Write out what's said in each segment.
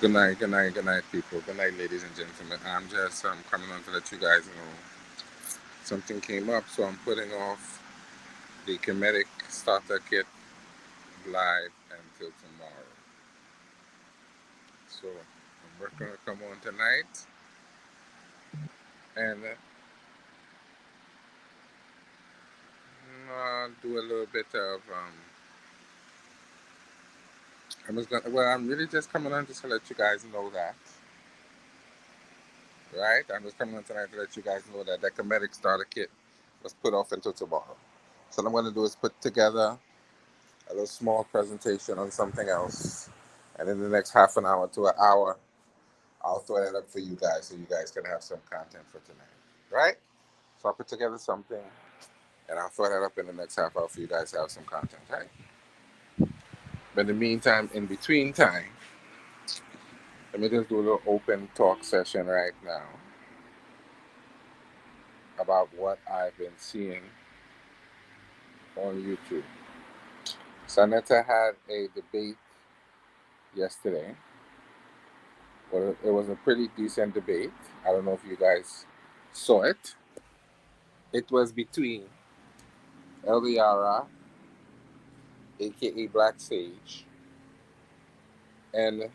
good night, people. Good night, ladies and gentlemen. I'm just coming on to let you guys know something came up, so I'm putting off the Comedic Starter Kit live until tomorrow. So I'm working to come on tonight and do a little bit of. I'm really just coming on just to let you guys know that, right? I'm just coming on tonight to let you guys know that Comedic Starter Kit was put off until tomorrow. So what I'm going to do is put together a little small presentation on something else. And in the next half an hour to an hour, I'll throw that up for you guys so you guys can have some content for tonight. Right? So I'll put together something and I'll throw that up in the next half hour for you guys to have some content. Right? But in the meantime, in between time, let me just do a little open talk session right now about what I've been seeing on YouTube. Sanetta had a debate yesterday. Well, it was a pretty decent debate. I don't know if you guys saw it. It was between Eliara, aka Black Sage, and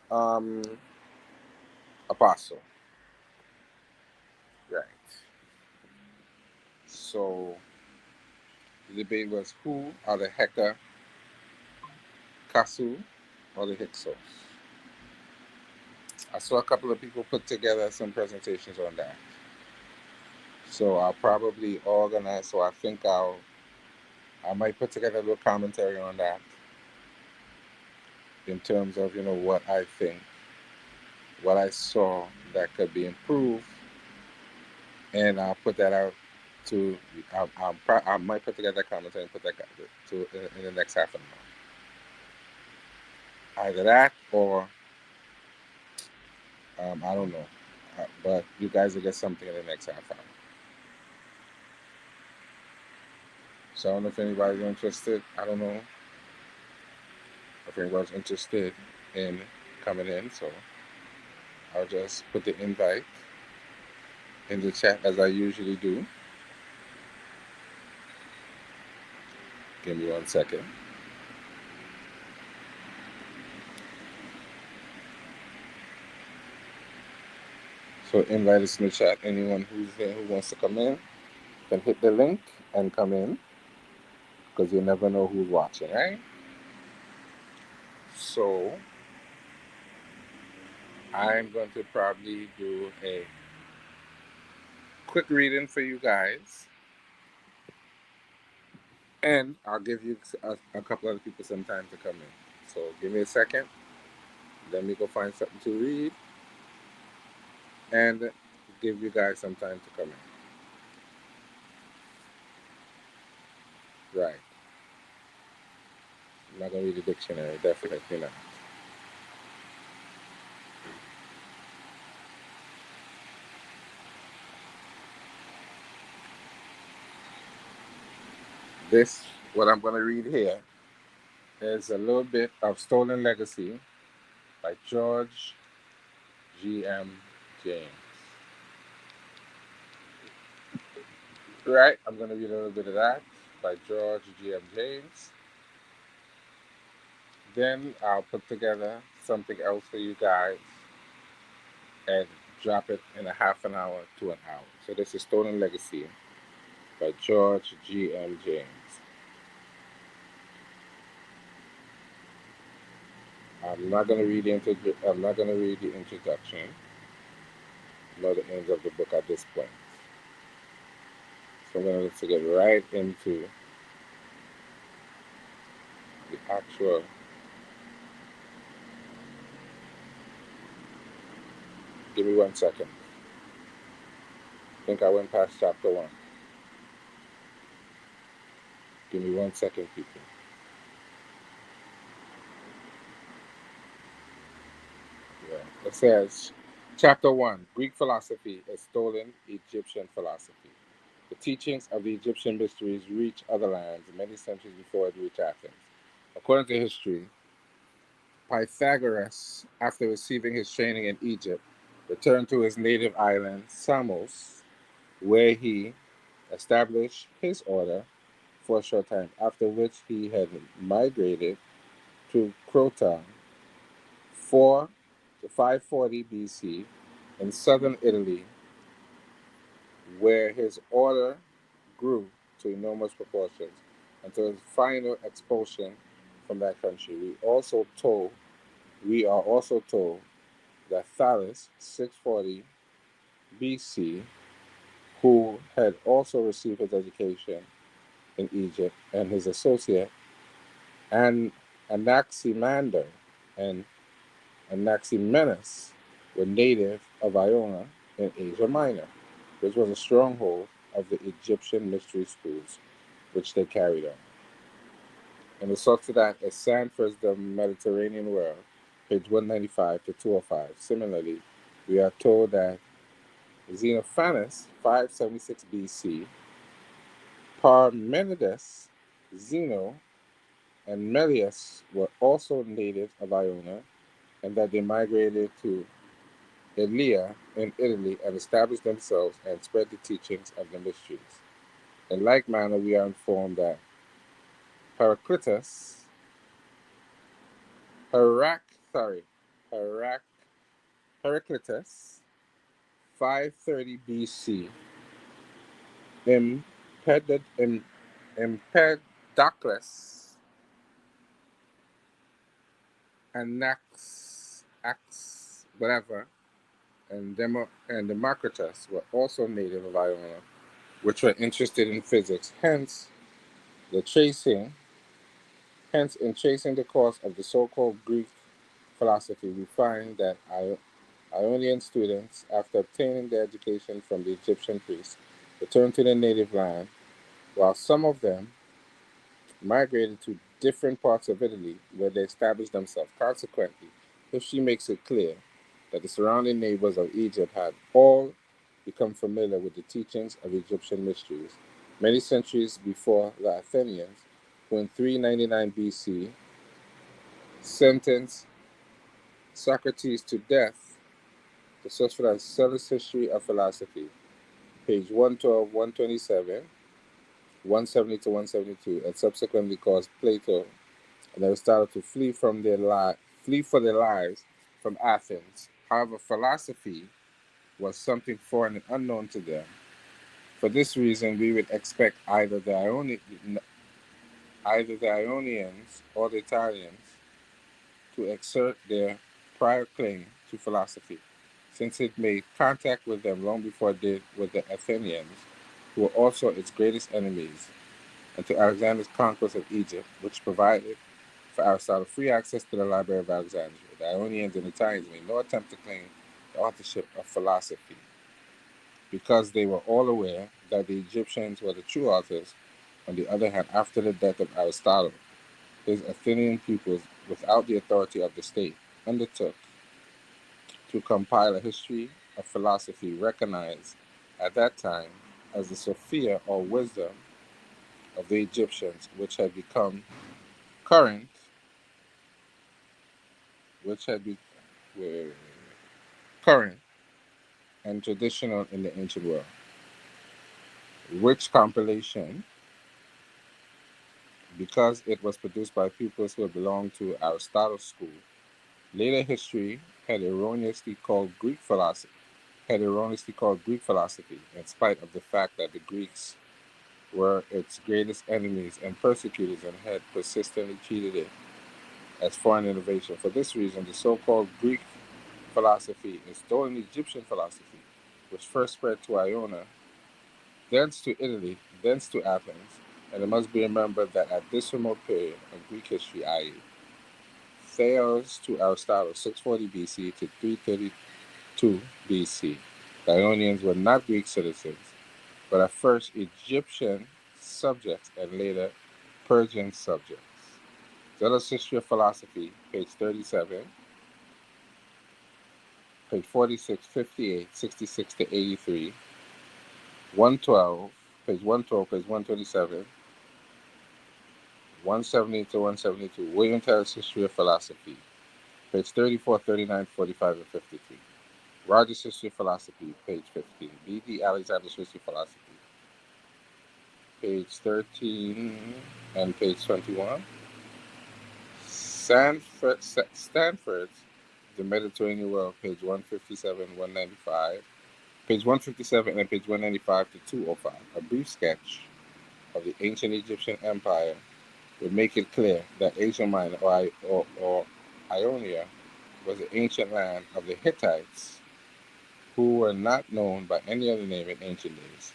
um, Apostle. Right. So the debate was who are the Heka, Kasu, or the Hyksos? I saw a couple of people put together some presentations on that. So I'll probably organize. So I think I might put together a little commentary on that in terms of what I think, what I saw that could be improved, and I'll put that out to. I might put together a commentary and put that to in the next half an hour. Either that or I don't know, but you guys will get something in the next half hour. So I don't know if anybody's interested. I don't know if anybody's interested in coming in. So I'll just put the invite in the chat as I usually do. Give me 1 second. So invite us in the chat. Anyone who's there who wants to come in can hit the link and come in because you never know who's watching, right? So I'm going to probably do a quick reading for you guys, and I'll give you a couple other people some time to come in. So give me a second. Let me go find something to read and give you guys some time to come in. Right. I'm not going to read the dictionary, definitely not. This, what I'm going to read here, is a little bit of Stolen Legacy by George G.M. James. Right, I'm going to read a little bit of that by George G.M. James. Then I'll put together something else for you guys and drop it in a half an hour to an hour. So this is Stolen Legacy by George G.M. James. I'm not going to read I'm not going to read the introduction nor the ends of the book at this point. So I'm going to get right into the actual. Give me 1 second. I think I went past chapter 1. Give me 1 second, people. Yeah. It says, Chapter 1, Greek philosophy is stolen Egyptian philosophy. The teachings of the Egyptian mysteries reached other lands many centuries before it reached Athens. According to history, Pythagoras, after receiving his training in Egypt, returned to his native island, Samos, where he established his order for a short time, after which he had migrated to Croton 4 to 540 BC in southern Italy, where his order grew to enormous proportions until his final expulsion from that country. We are also told that Thales, 640 BC, who had also received his education in Egypt, and his associate Anaximander and Anaximenes were native of Iona in Asia Minor, which was a stronghold of the Egyptian mystery schools, which they carried on. And the source of that is Sanford's The Mediterranean World, page 195 to 205. Similarly, we are told that Xenophanes, 576 BC, Parmenides, Zeno, and Melius were also natives of Iona, and that they migrated to Elea in Italy and established themselves and spread the teachings of the mysteries. In like manner, we are informed that Heraclitus, Herac, sorry, Herac, Heraclitus, 530 BC, Empedocles, whatever, and Democritus were also native of Iona, which were interested in physics. The tracing, hence, in tracing the course of the so-called Greek philosophy, we find that Ionian students, after obtaining their education from the Egyptian priests, returned to their native land, while some of them migrated to different parts of Italy where they established themselves. Consequently, history makes it clear that the surrounding neighbors of Egypt had all become familiar with the teachings of Egyptian mysteries many centuries before the Athenians, who in 399 BC sentenced Socrates to death. The source for that Sellers History of Philosophy, page 112, 127, 170 to 172, and subsequently caused Plato and Aristotle to flee for their lives from Athens. However, philosophy was something foreign and unknown to them. For this reason, we would expect either the Ionians or the Italians to exert their prior claim to philosophy, since it made contact with them long before it did with the Athenians, who were also its greatest enemies, and to Alexander's conquest of Egypt, which provided for Aristotle free access to the Library of Alexandria. The Ionians and Italians made no attempt to claim the authorship of philosophy, because they were all aware that the Egyptians were the true authors. On the other hand, after the death of Aristotle, his Athenian pupils, without the authority of the state, undertook to compile a history of philosophy recognized at that time as the Sophia or wisdom of the Egyptians, which had become current, which had be, were current and traditional in the ancient world. Which compilation, because it was produced by pupils who had belonged to Aristotle's school, later history had erroneously called Greek philosophy, in spite of the fact that the Greeks were its greatest enemies and persecutors and had persistently treated it as foreign innovation. For this reason, the so-called Greek philosophy is still an Egyptian philosophy, which first spread to Iona, thence to Italy, thence to Athens, and it must be remembered that at this remote period of Greek history, i.e., Thales to Aristotle, 640 BC to 332 BC, the Ionians were not Greek citizens, but at first Egyptian subjects and later Persian subjects. Zealous History of Philosophy, page 37, page 46, 58, 66 to 83, 112, page 112, page 127, 170 to 172. William Taylor's History of Philosophy, page 34, 39, 45, and 53. Rogers' History of Philosophy, page 15. B.D. Alexander's History of Philosophy, page 13 and page 21. Stanford's The Mediterranean World, page 157, 195. Page 157 and page 195 to 205. A brief sketch of the ancient Egyptian empire would make it clear that Asia Minor, or Ionia, was the ancient land of the Hittites, who were not known by any other name in ancient days.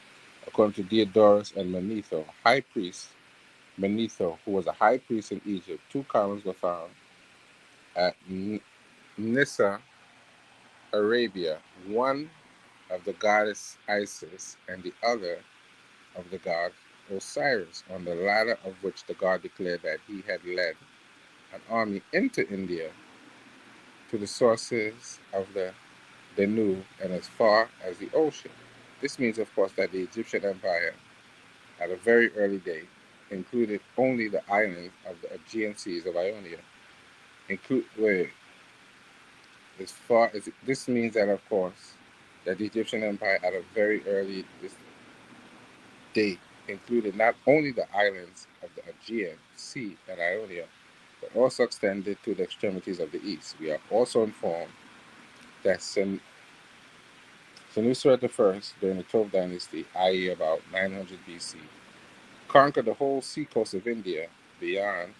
According to Diodorus and Manetho, high priest Manetho, who was a high priest in Egypt, two columns were found at Nissa, Arabia, one of the goddess Isis and the other of the god Osiris, on the latter of which the god declared that he had led an army into India to the sources of the Danube and as far as the ocean. This means, of course, that the Egyptian empire at a very early date included only the islands of the Aegean Seas of Ionia. As far as this means that, of course, that the Egyptian empire at a very early date included not only the islands of the Aegean Sea and Ionia, but also extended to the extremities of the east. We are also informed that Senuseret I, during the 12th dynasty, i.e. about 900 BC, conquered the whole seacoast of India beyond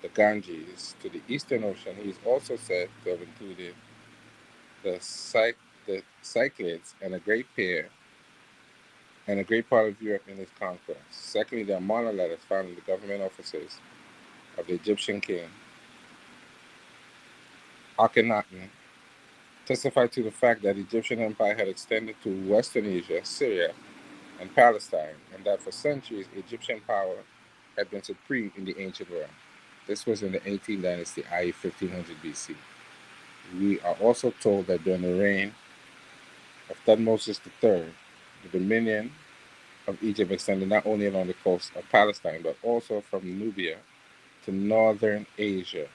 the Ganges to the Eastern Ocean. He is also said to have included the Cyclades and a great part of Europe in his conquest. Secondly, there are monolatas found in the government offices of the Egyptian king Akhenaten, testify to the fact that the Egyptian empire had extended to Western Asia, Syria, and Palestine, and that for centuries Egyptian power had been supreme in the ancient world. This was in the 18th dynasty, i.e. 1500 BC. We are also told that during the reign of Thutmose III, the dominion of Egypt extended not only along the coast of Palestine, but also from Nubia to northern Asia.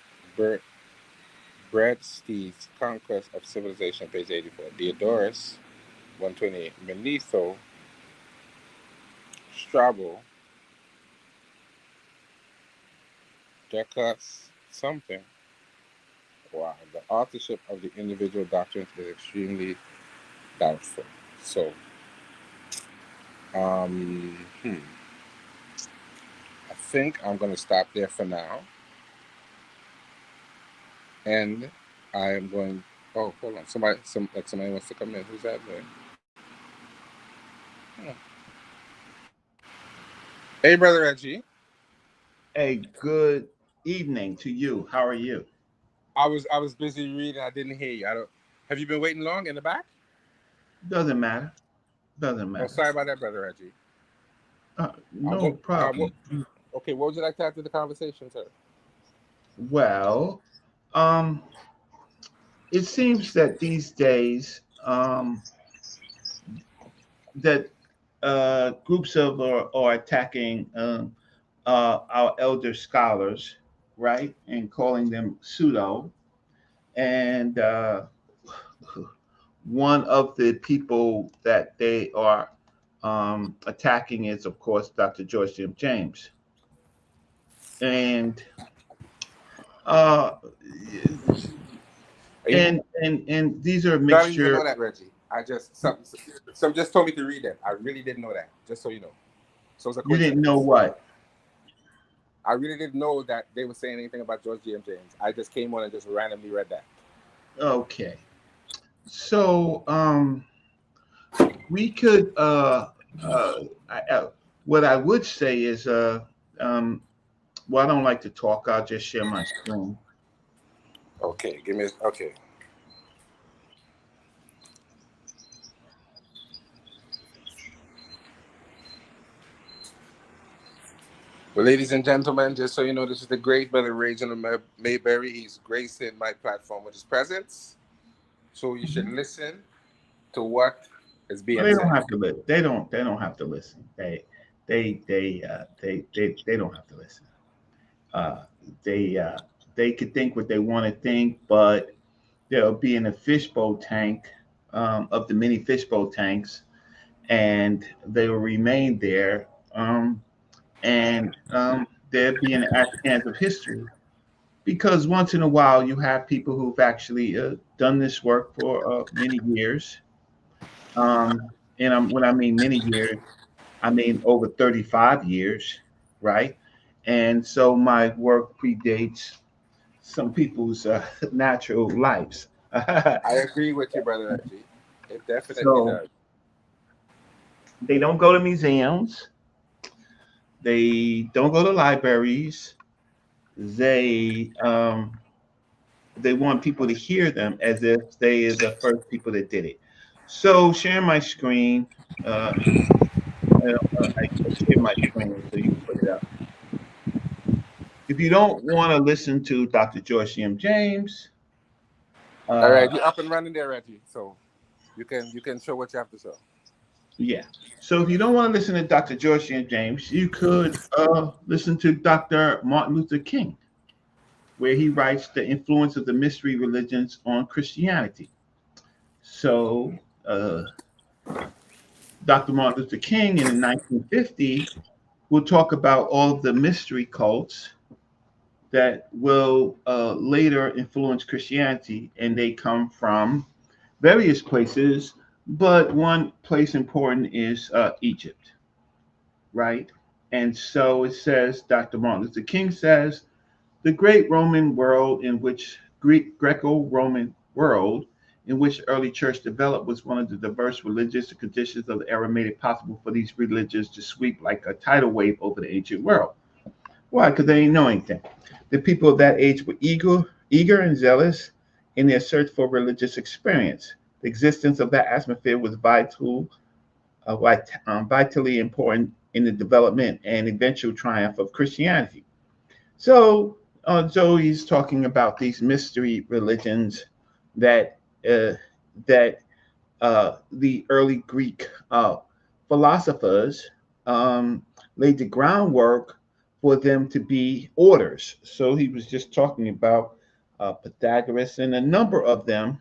Brad Steed's Conquest of Civilization, page 84. Diodorus, 128. Manetho, Strabo, Decus, something. Wow, the authorship of the individual doctrines is extremely doubtful. So, I think I'm going to stop there for now. And I am going. Oh, hold on. Somebody wants to come in. Who's that there? Hey, brother Reggie. A good evening to you. How are you? I was busy reading. I didn't hear you. I don't. Have you been waiting long in the back? Doesn't matter. Doesn't Oh, matter. sorry about that, brother Reggie. No problem. Okay, what would you like to add to the conversation, sir? Well, um, it seems that these days that groups of are attacking our elder scholars, right, and calling them pseudo. And one of the people that they are attacking is, of course, Dr. George M. James. And uh, You and these are a I didn't even mixture. know that, Reggie. I just some just told me to read that. I really didn't know that. Just so you know. So it's a You didn't know coincidence. what? I really didn't know that they were saying anything about George G. M. James. I just came on and just randomly read that. Okay, so we could. What I would say is, well, I don't like to talk. I'll just share my screen. Okay, give me. Okay. Well, ladies and gentlemen, just so you know, this is the great brother Reginald Mayberry. He's gracing my platform with his presence. So you should Mhm. listen to what is Well, being they don't said. have to listen. They don't. They don't have to listen. They don't have to listen. Uh, they. They could think what they want to think, but they'll be in a fishbowl tank of the many fishbowl tanks, and they will remain there. And They'll be in the hands of history, because once in a while you have people who've actually done this work for many years. When I mean many years, I mean over 35 years, right? And so my work predates some people's natural lives. I agree with you, brother Reggie. It definitely So does. they don't go to museums, they don't go to libraries. They they want people to hear them as if they are the first people that did it. So sharing my screen, uh, I share my screen so you can put it up. If you don't want to listen to Dr. George M. James, All uh, right, you up and running there, Reggie. So you can show what you have to show. yeah. So if you don't want to listen to Dr. George M. James, you could listen to Dr. Martin Luther King, where he writes the influence of the mystery religions on Christianity. So uh, Dr. Martin Luther King in the 1950 will talk about all of the mystery cults that will later influence Christianity, and they come from various places, but one place important is Egypt, right? And so it says, Dr. Martin Luther King says, the great Roman world in which Greco-Roman world in which early church developed was one of the diverse religious conditions of the era made it possible for these religions to sweep like a tidal wave over the ancient world. Why? Because they didn't know anything. The people of that age were eager and zealous in their search for religious experience. The existence of that atmosphere was vitally important in the development and eventual triumph of Christianity. So, Zoe's talking about these mystery religions that uh, the early Greek philosophers um, laid the groundwork for them to be orders. So he was just talking about Pythagoras and a number of them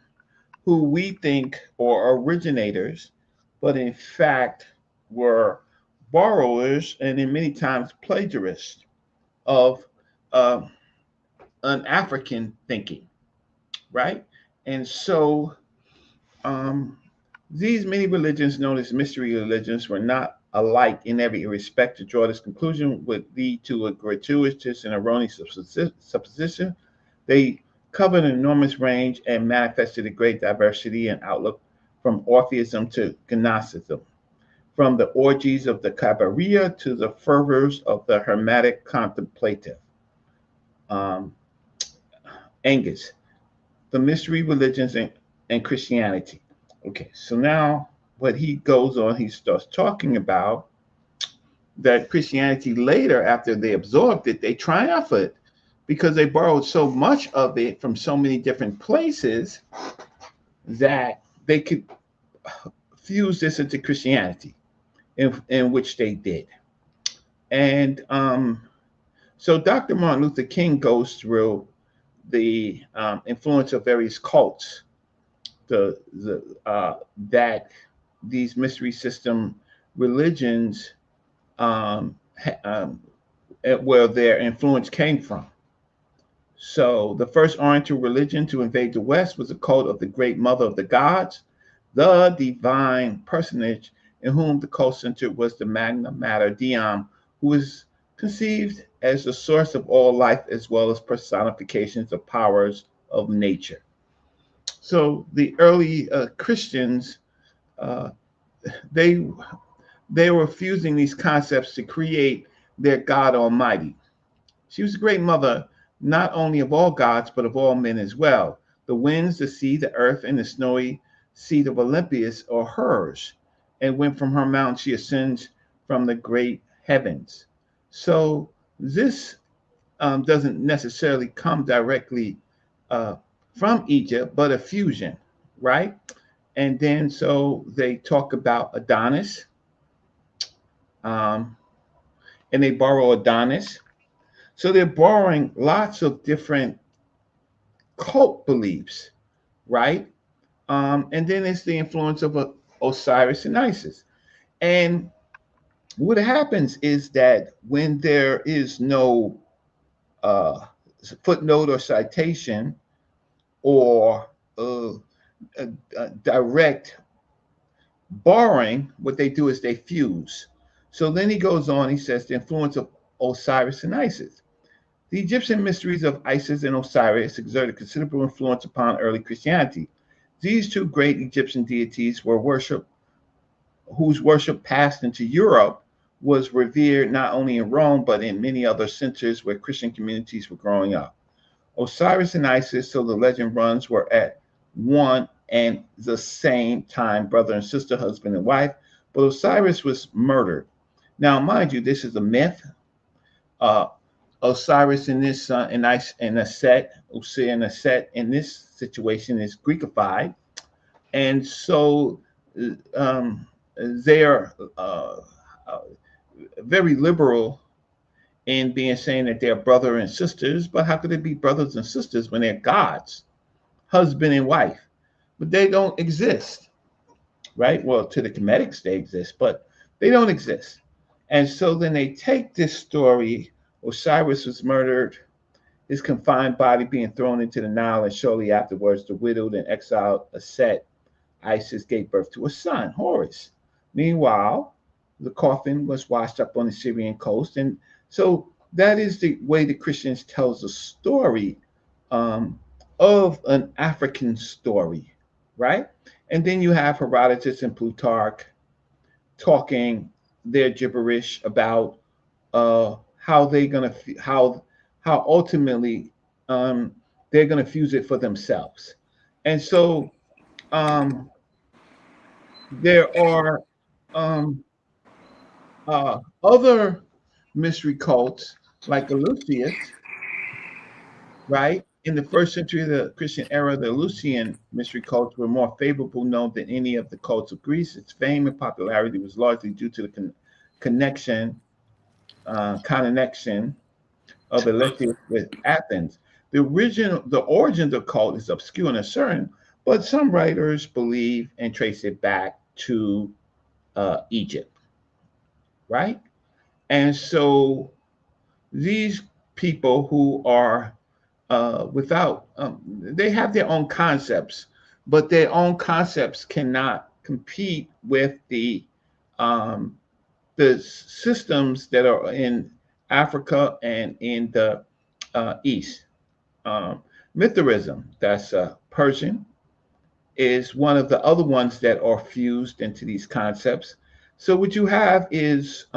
who we think are originators, but in fact were borrowers and in many times plagiarists of uh, an African thinking, right? And so um, these many religions, known as mystery religions, were not alike in every respect. To draw this conclusion would lead to a gratuitous and erroneous supposition. They covered an enormous range and manifested a great diversity in outlook, from Orpheism to Gnosticism, from the orgies of the Cabiria to the fervors of the Hermetic contemplative. Um, Angus, the mystery religions and Christianity. Okay, so now what he goes on, he starts talking about that Christianity later, after they absorbed it, they triumphed because they borrowed so much of it from so many different places that they could fuse this into Christianity, in which they did. And so Dr. Martin Luther King goes through the influence of various cults, the that these mystery system religions um, um, where their influence came from. So the first Oriental religion to invade the West was the cult of the Great Mother of the Gods, the divine personage in whom the cult center was the Magna Mater Diem, who was conceived as the source of all life as well as personifications of powers of nature. So the early Christians, uh, they they were fusing these concepts to create their God Almighty. She was a great mother, not only of all gods, but of all men as well. The winds, the sea, the earth, and the snowy seat of Olympus are hers. And when from her mount she ascends from the great heavens. So this doesn't necessarily come directly uh, from Egypt, but a fusion, right? And then so they talk about Adonis, um, and they borrow Adonis. So they're borrowing lots of different cult beliefs, right? And then it's the influence of Osiris and Isis. And what happens is that when there is no uh, footnote or citation or uh, direct borrowing, what they do is they fuse. So then he goes on, he says, the influence of Osiris and Isis. The Egyptian mysteries of Isis and Osiris exerted considerable influence upon early Christianity. These two great Egyptian deities were worshipped, whose worship passed into Europe, was revered not only in Rome but in many other centers where Christian communities were growing up. Osiris and Isis, so the legend runs, were at one and the same time brother and sister, husband and wife, but Osiris was murdered. Now, mind you, this is a myth. Uh, Osiris in this and Aset, Osir and Aset in this situation is Greekified, and so um, they are very liberal in being saying that they're brother and sisters. But how could they be brothers and sisters when they're gods, husband and wife? But they don't exist, right? Well, to the Comedics they exist, but they don't exist. And so then they take this story: Osiris was murdered, his confined body being thrown into the Nile, and shortly afterwards, the widowed and exiled Aset, Isis, gave birth to a son, Horus. Meanwhile, the coffin was washed up on the Syrian coast, and so that is the way the Christians tells the story um, of an African story, right? And then you have Herodotus and Plutarch talking their gibberish about how they're gonna how ultimately um, they're gonna fuse it for themselves. And so um, there are um, other mystery cults like Eleusis, right? In the first century of the Christian era, the Eleusinian mystery cults were more favorable known than any of the cults of Greece. Its fame and popularity was largely due to the connection, connection of Eleusis with Athens. The origin of the cult is obscure and uncertain, but some writers believe and trace it back to Egypt, right? And so these people who are without, they have their own concepts, but their own concepts cannot compete with um, the systems that are in Africa and in the East. Um, Mithraism, that's Persian, is one of the other ones that are fused into these concepts. So what you have is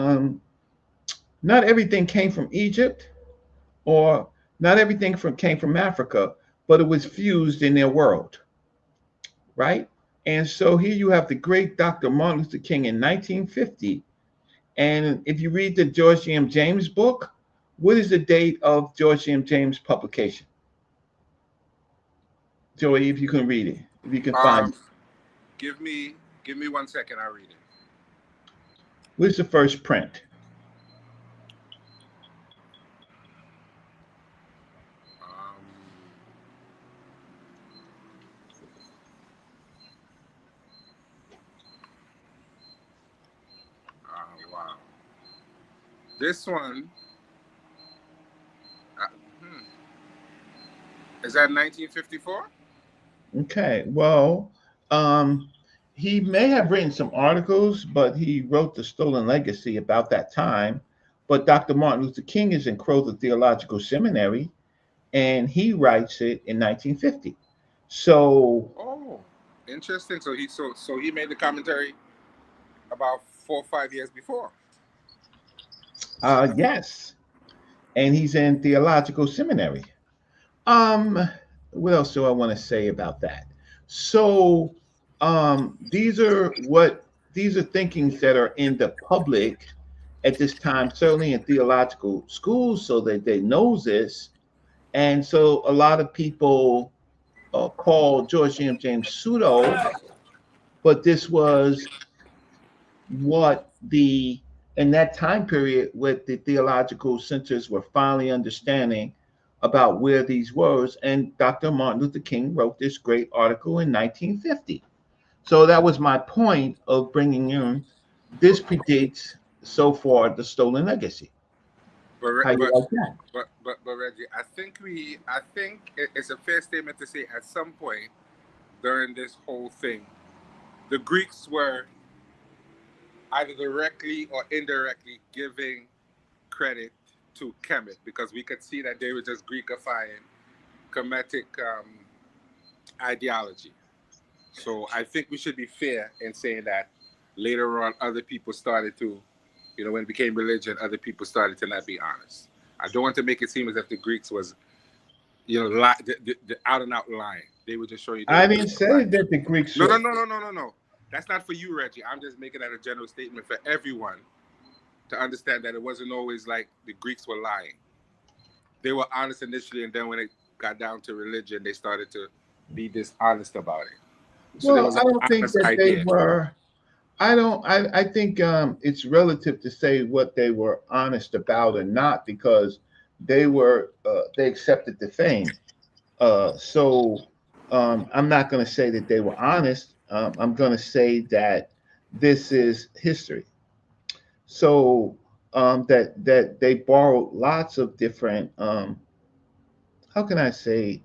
not everything came from Egypt, or not everything came from Africa, but it was fused in their world, right? And so here you have the great Dr. Martin Luther King in 1950. And if you read the George M. James book, what is the date of George M. James publication? Joey, if you can read it, if you can find it. Give me 1 second. I'll read it. What's the first print? Um, wow. This one uh, hmm, is that 1954? Okay, well, um, he may have written some articles, but he wrote The Stolen Legacy about that time. But Dr. Martin Luther King is in Crowther Theological Seminary, and he writes it in 1950. So, Oh, interesting. So he made the commentary about 4 or 5 years before. yes, and he's in Theological Seminary. Um, what else do I want to say about that? So, these are thinkings that are in the public at this time, certainly in theological schools, so that they know this. And so, a lot of people call George M. James pseudo, but this was what the in that time period, what the theological centers were finally understanding about where these words, and Dr. Martin Luther King wrote this great article in 1950. So that was my point of bringing in. This predates so far the stolen legacy. But Re- How you but like that? but Reggie, I think it's a fair statement to say at some point during this whole thing, the Greeks were either directly or indirectly giving credit to Kemet because we could see that they were just Greekifying Kemetic ideology. So I think we should be fair in saying that later on, other people started to, when it became religion, other people started to not be honest. I don't want to make it seem as if the Greeks was, the out and out lying. They were just showing you they I were didn't say Greekifying. that the Greeks No, no, were. no, no, no, no, no. That's not for you, Reggie. I'm just making that a general statement for everyone to understand that it wasn't always like the Greeks were lying. They were honest initially, and then when it got down to religion, they started to be dishonest about it. So there Well, was I an don't think honest that they idea. were. I don't. I think it's relative to say what they were honest about or not because they accepted the fame. So I'm not going to say that they were honest. I'm going to say that this is history. So that they borrowed lots of different how can I say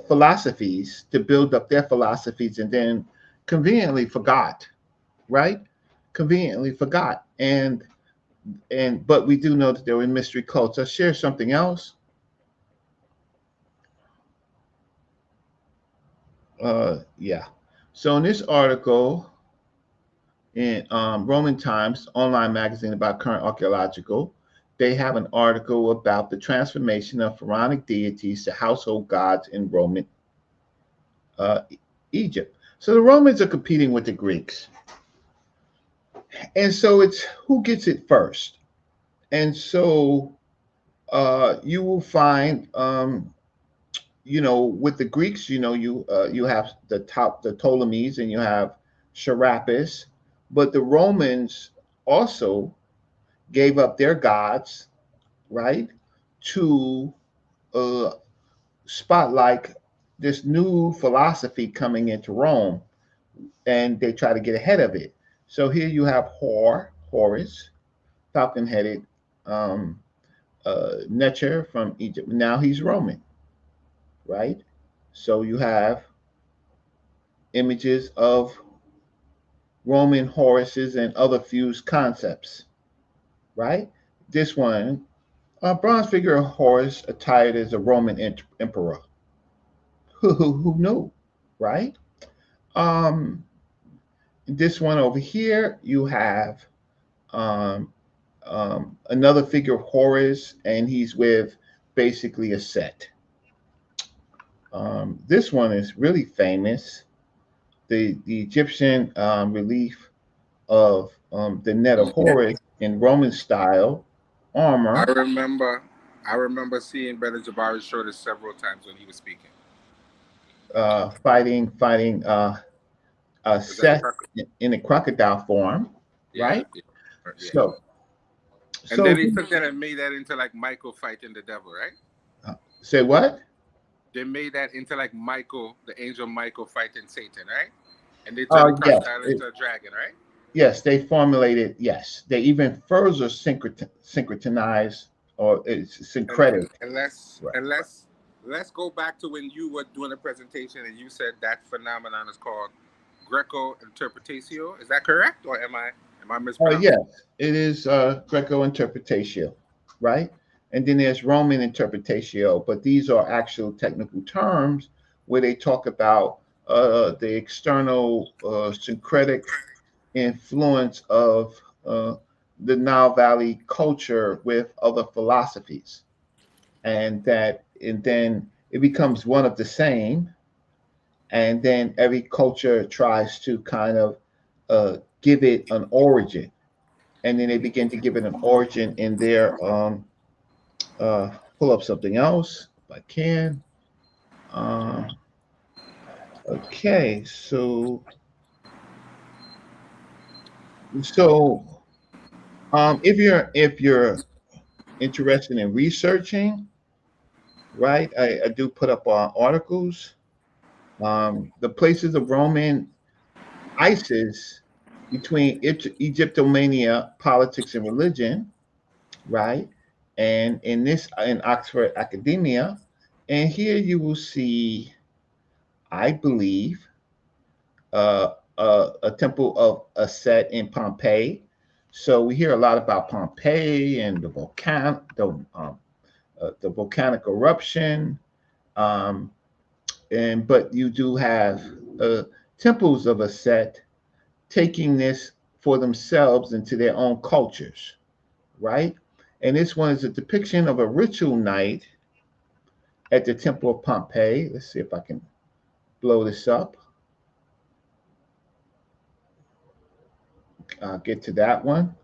philosophies to build up their philosophies and then conveniently forgot, right? Conveniently forgot. And but we do know that there were mystery cults. I'll share something else. Yeah. So in this article in Roman Times online magazine about current archaeological, they have an article about the transformation of pharaonic deities to household gods in Roman uh, Egypt. So the Romans are competing with the Greeks, and so it's who gets it first. And so you will find, with the Greeks, you have the Ptolemies, and you have Serapis, but the Romans also gave up their gods, right, to uh, spotlight this new philosophy coming into Rome, and they try to get ahead of it. So here you have Horus, falcon-headed, um, Necher from Egypt. Now he's Roman, right? So you have images of Roman Horuses and other fused concepts, right? This one, a bronze figure of Horus attired as a Roman emperor. Who knew, right? Um, this one over here, you have um, another figure of Horus, and he's with basically a set. This one is really famous. The Egyptian relief of the net of Yeah. Horus in Roman style I armor, remember I remember seeing Brother Jabari show this several times when he was speaking. fighting Is that Seth in a crocodile form, yeah, right? yeah, yeah. So, And then so they took that and made that into like Michael fighting the devil, right? say what? They made that into like Michael, the angel Michael fighting Satan, right? And they turned the Yes, crocodile into a dragon, right? yes, they formulated. Yes, they even further synchronize or it's And syncretic. and let's Right. and let's let's go back to when you were doing a presentation and you said that phenomenon is called Greco interpretatio. Is that correct, or am I Yes, mispronouncing? it is Greco interpretatio, right? And then there's Roman interpretatio, but these are actual technical terms where they talk about the external syncretic influence of uh, the Nile Valley culture with other philosophies, and then it becomes one of the same, and then every culture tries to kind of give it an origin, and then they begin to give it an origin in their uh, pull up something else if I can. Uh, okay, so If you're interested in researching, right, I do put up articles. The places of Roman ISIS between Egyptomania, politics, and religion, right? And in Oxford Academia, and here you will see, I believe, a temple of a set in Pompeii. So we hear a lot about Pompeii and the volcanic eruption, um, and but you do have uh, temples of a set taking this for themselves into their own cultures, right? And this one is a depiction of a ritual night at the Temple of Pompeii. Let's see if I can blow this up. I'll get to that one.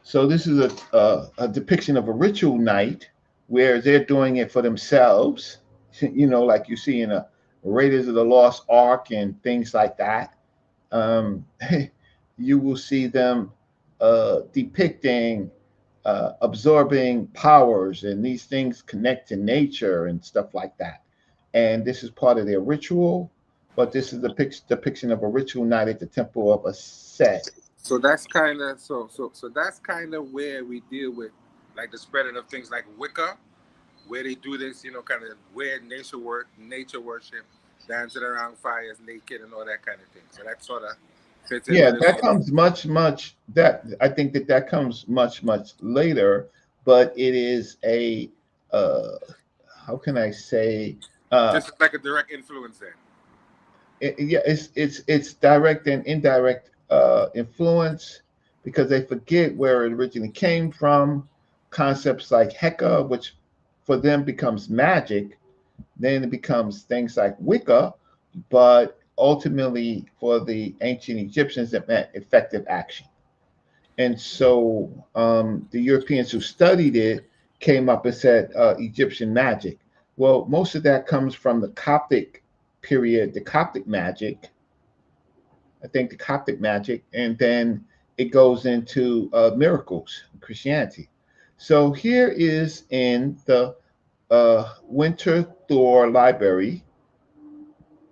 So this is a depiction of a ritual night where they're doing it for themselves, like you see in a Raiders of the Lost Ark and things like that. Um, you will see them depicting absorbing powers, and these things connect to nature and stuff like that. And this is part of their ritual, but this is the depiction of a ritual night at the temple of a Set. So that's kind of so that's kind of where we deal with like the spreading of things like Wicca, where they do this, kind of weird nature worship, dancing around fires naked and all that kind of thing. So that sort of fits in Yeah, with this that one. comes much that I think that comes much later, but it is a uh how can I say uh Just like a direct influence then. yeah, it's direct and indirect influence because they forget where it originally came from. Concepts like Heka, which for them becomes magic, then it becomes things like Wicca, but ultimately for the ancient Egyptians it meant effective action. And so the Europeans who studied it came up and said Egyptian magic. Well, most of that comes from the Coptic period, the Coptic magic, I think the Coptic magic, and then it goes into miracles, Christianity. So here is in the Winter Thor Library,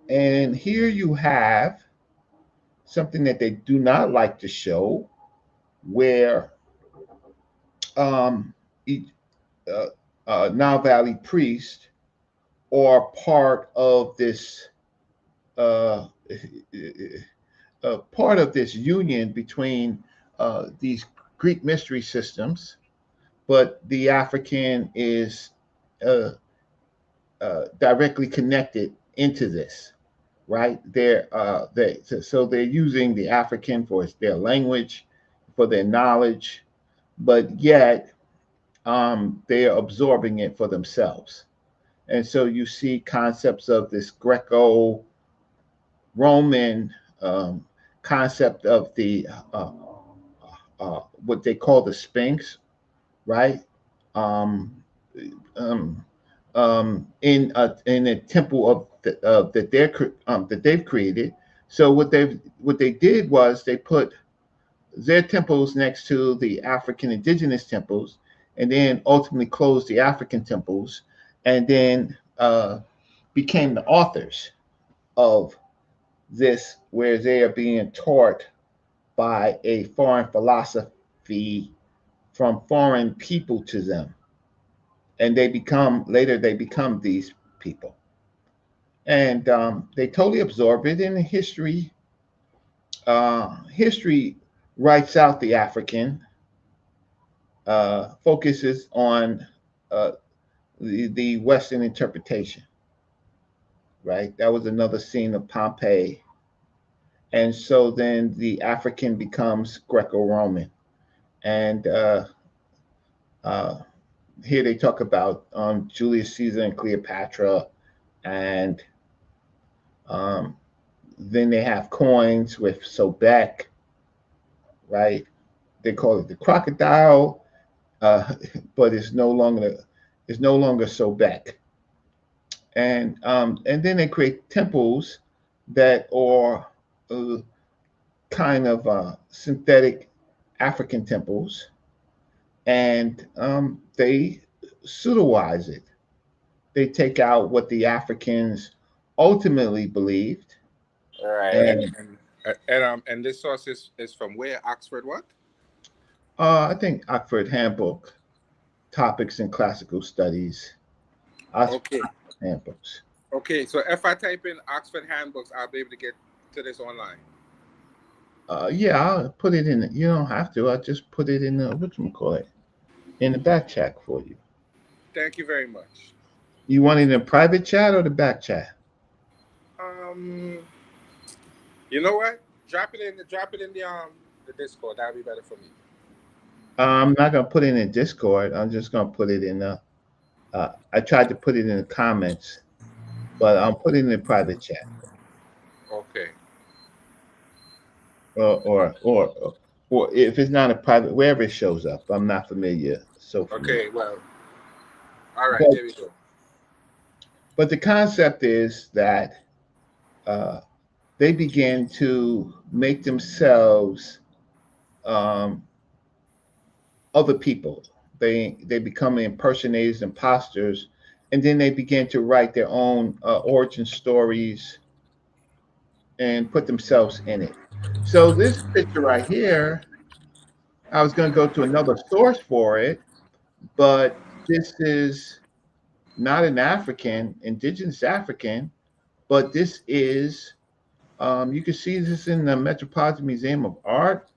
and here you have something that they do not like to show, where um, e- uh, Nile Valley priests are part of this uh, part of this union between these Greek mystery systems, but the African is uh, directly connected into this, right? So they're using the African for their language, for their knowledge, but yet they are absorbing it for themselves. And so you see concepts of this Greco Roman um, concept of the what they call the Sphinx, right? Um, um, in a temple of that they've created. So what they did was they put their temples next to the African indigenous temples, and then ultimately closed the African temples, and then became the authors of this, where they are being taught by a foreign philosophy from foreign people to them, and they become these people, and they totally absorb it. In history, history writes out the African, focuses on uh, the Western interpretation, right? That was another scene of Pompeii. And so then the African becomes Greco Roman. And uh, here they talk about Julius Caesar and Cleopatra. And um, then they have coins with Sobek, right? They call it the crocodile, uh, but it's no longer Sobek. And then they create temples that are kind of synthetic African temples, and they pseudoize it. They take out what the Africans ultimately believed, All right, and and this source is from where? Oxford what? I think Oxford Handbook, Topics in Classical Studies, Oxford Okay, Handbooks. okay. So if I type in Oxford handbooks, I'll be able to get to this online. Yeah, I'll put it in. You don't have to. I just put it in the what you call it in the back chat for you. Thank you very much. You want it in a private chat or the back chat? Um, you know what? Drop it in the Discord. That'll be better for me. I'm not gonna put it in Discord. I'm just gonna put it in the. I tried to put it in the comments, but I'll put it in the private chat, Okay. or or or or if it's not a private, wherever it shows up. I'm not familiar, so familiar. Okay. Well. All right. But There we go. the concept is that uh, they begin to make themselves um, other people. They become impersonators, imposters, and then they begin to write their own origin stories and put themselves in it. So this picture right here, I was going to go to another source for it, but this is not an African, indigenous African, but this is, you can see this in the Metropolitan Museum of Art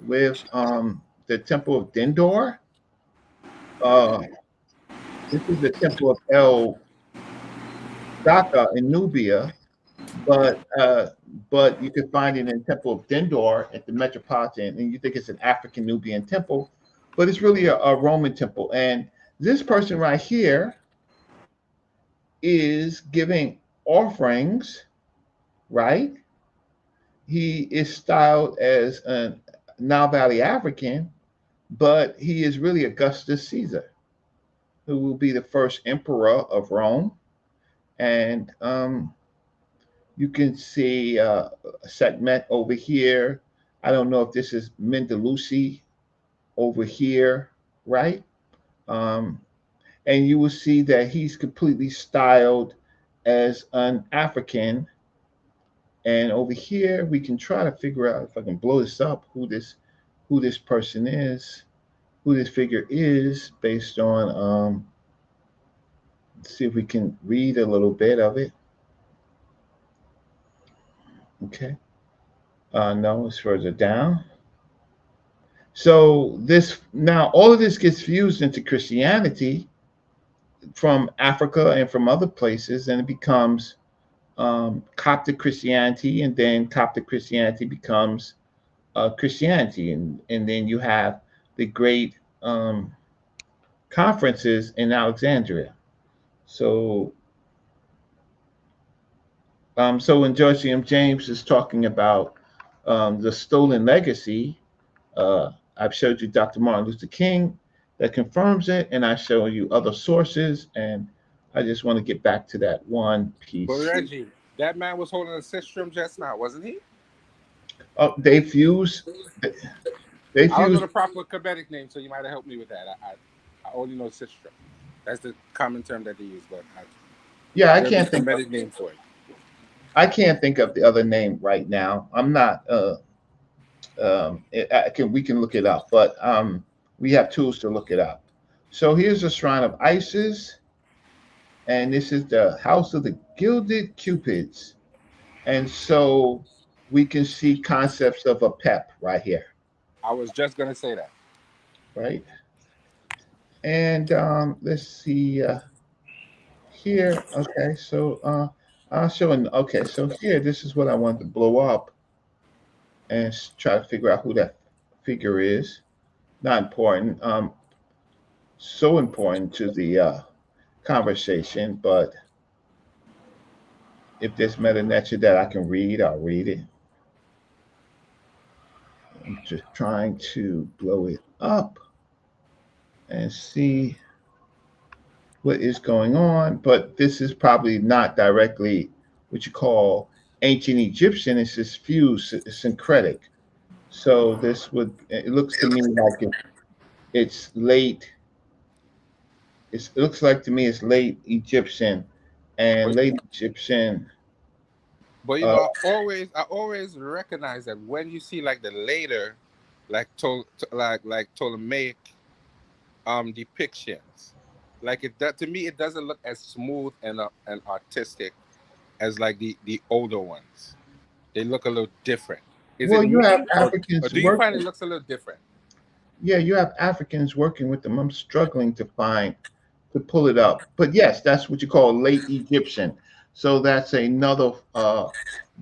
with the Temple of Dindor. Uh, this is the Temple of El Daka in Nubia, but uh, but you can find it in Temple of Dindor at the Metropolitan, and you think it's an African Nubian temple, but it's really a Roman temple. And this person right here is giving offerings, right? He is styled as a Nile Valley African, but he is really Augustus Caesar, who will be the first emperor of Rome. And you can see Sekhmet over here. I don't know if this is Mendelusi over here, right? Um, and you will see that he's completely styled as an African. And over here, we can try to figure out if I can blow this up, who this person is, who this figure is, based on see if we can read a little bit of it. Okay. No, it's further down. So this now all of this gets fused into Christianity from Africa and from other places, and it becomes Coptic Christianity, and then Coptic Christianity becomes Christianity, and then you have the great conferences in Alexandria. So so when George M. James is talking about the stolen legacy, I've showed you Dr. Martin Luther King that confirms it, and I show you other sources, and I just want to get back to that one But piece. Reggie, that man was holding a sistrum just now, wasn't he? Oh, they I don't know fuse. the proper Kemetic name, so you might have helped me with that. I only know sistrum. That's the common term that they use, but Yeah, there's a Kemetic name for it. I can't think of the other name right now. I'm not. We can look it up, but we have tools to look it up. So here's a shrine of Isis, and this is the house of the gilded cupids. And so we can see concepts of a pep right here, I was just gonna say that. right? And let's see here. Okay, so I'll show an. Okay, so here, this is what I wanted to blow up and try to figure out who that figure is. Not important. So important to the conversation, but if there's meta nature that I can read, I'll read it. I'm just trying to blow it up and see what is going on, but this is probably not directly what you call ancient Egyptian. It's just fused, it's syncretic. So this would, it looks to me like it's late. It looks like to me it's late Egyptian, and But late Egyptian. but Uh, I always recognize that when you see like the later, like Ptolemaic depictions, like it that to me it doesn't look as smooth and artistic as like the older ones. They look a little different. Is it well, you have me, or Africans do you find working. it looks a little different? Yeah, you have Africans working with them. I'm struggling to pull it up. But yes, that's what you call late Egyptian. So that's another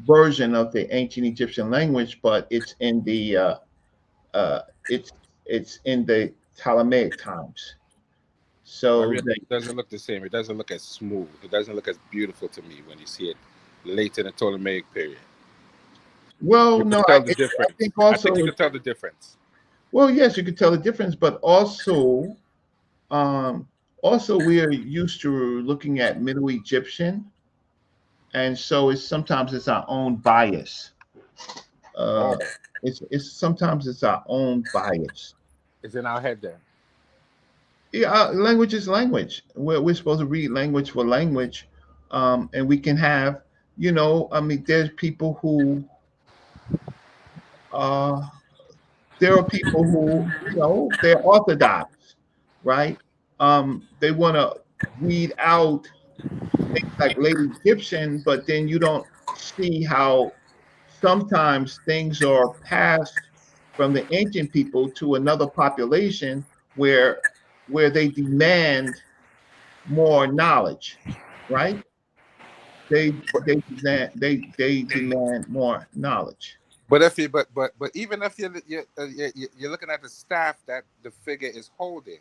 version of the ancient Egyptian language, but it's in the uh, it's it's in the Ptolemaic times. I So really it doesn't look the same. It doesn't look as smooth. It doesn't look as beautiful to me when you see it late in the Ptolemaic period. well, You no, could tell the I difference. think I think you also, could tell the difference. well, yes, you could tell the difference, but um, also we are used to looking at Middle Egyptian, and so it's sometimes it's our own bias. Oh, Uh, it's sometimes it's our own bias. it's in our head then. Yeah, language is language. We're supposed to read language for language, and we can have, I mean, there's people who, uh, there are people who, they're orthodox, right? They want to weed out things like late Egyptian, but then you don't see how sometimes things are passed from the ancient people to another population where they demand more knowledge, right? They demand more knowledge. But if you but even if you're looking at the staff that the figure is holding,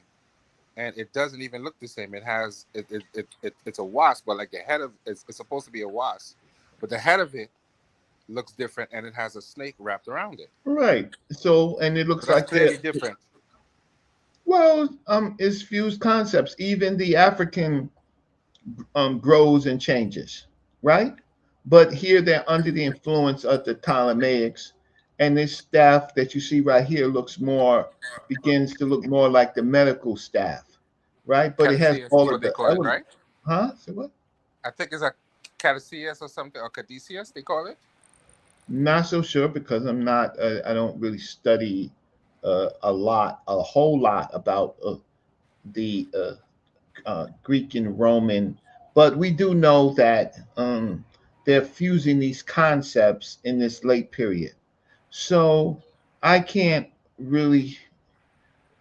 and it doesn't even look the same. It has it's a wasp, but like the head of it's supposed to be a wasp, but the head of it looks different, and it has a snake wrapped around it. Right. So, and it So looks that's like the clearly different. well, it's fused concepts. Even the African grows and changes, right? But here they're under the influence of the Ptolemaics, and this staff that you see right here begins to look more like the medical staff, right? But it has Caduceus is all of what they the call it, elements. right? Huh? So what? I think it's a Caduceus or something, or Caduceus they call it. Not so sure because I'm not. I don't really study a whole lot about the Greek and Roman, but we do know that they're fusing these concepts in this late period. So I can't really,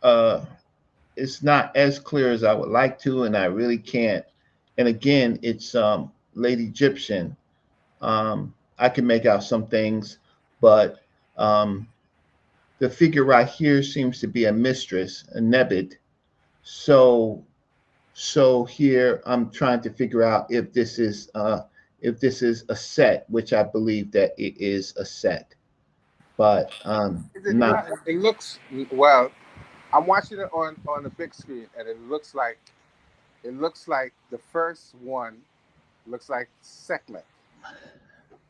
uh, it's not as clear as I would like to, and I really can't. And again, it's late Egyptian. I can make out some things, but um, the figure right here seems to be a mistress, a nebit. So here I'm trying to figure out if this is a set, which I believe that it is a set, but Is it not not? It looks well. I'm watching it on the big screen, and it looks like the first one looks like Sekhmet.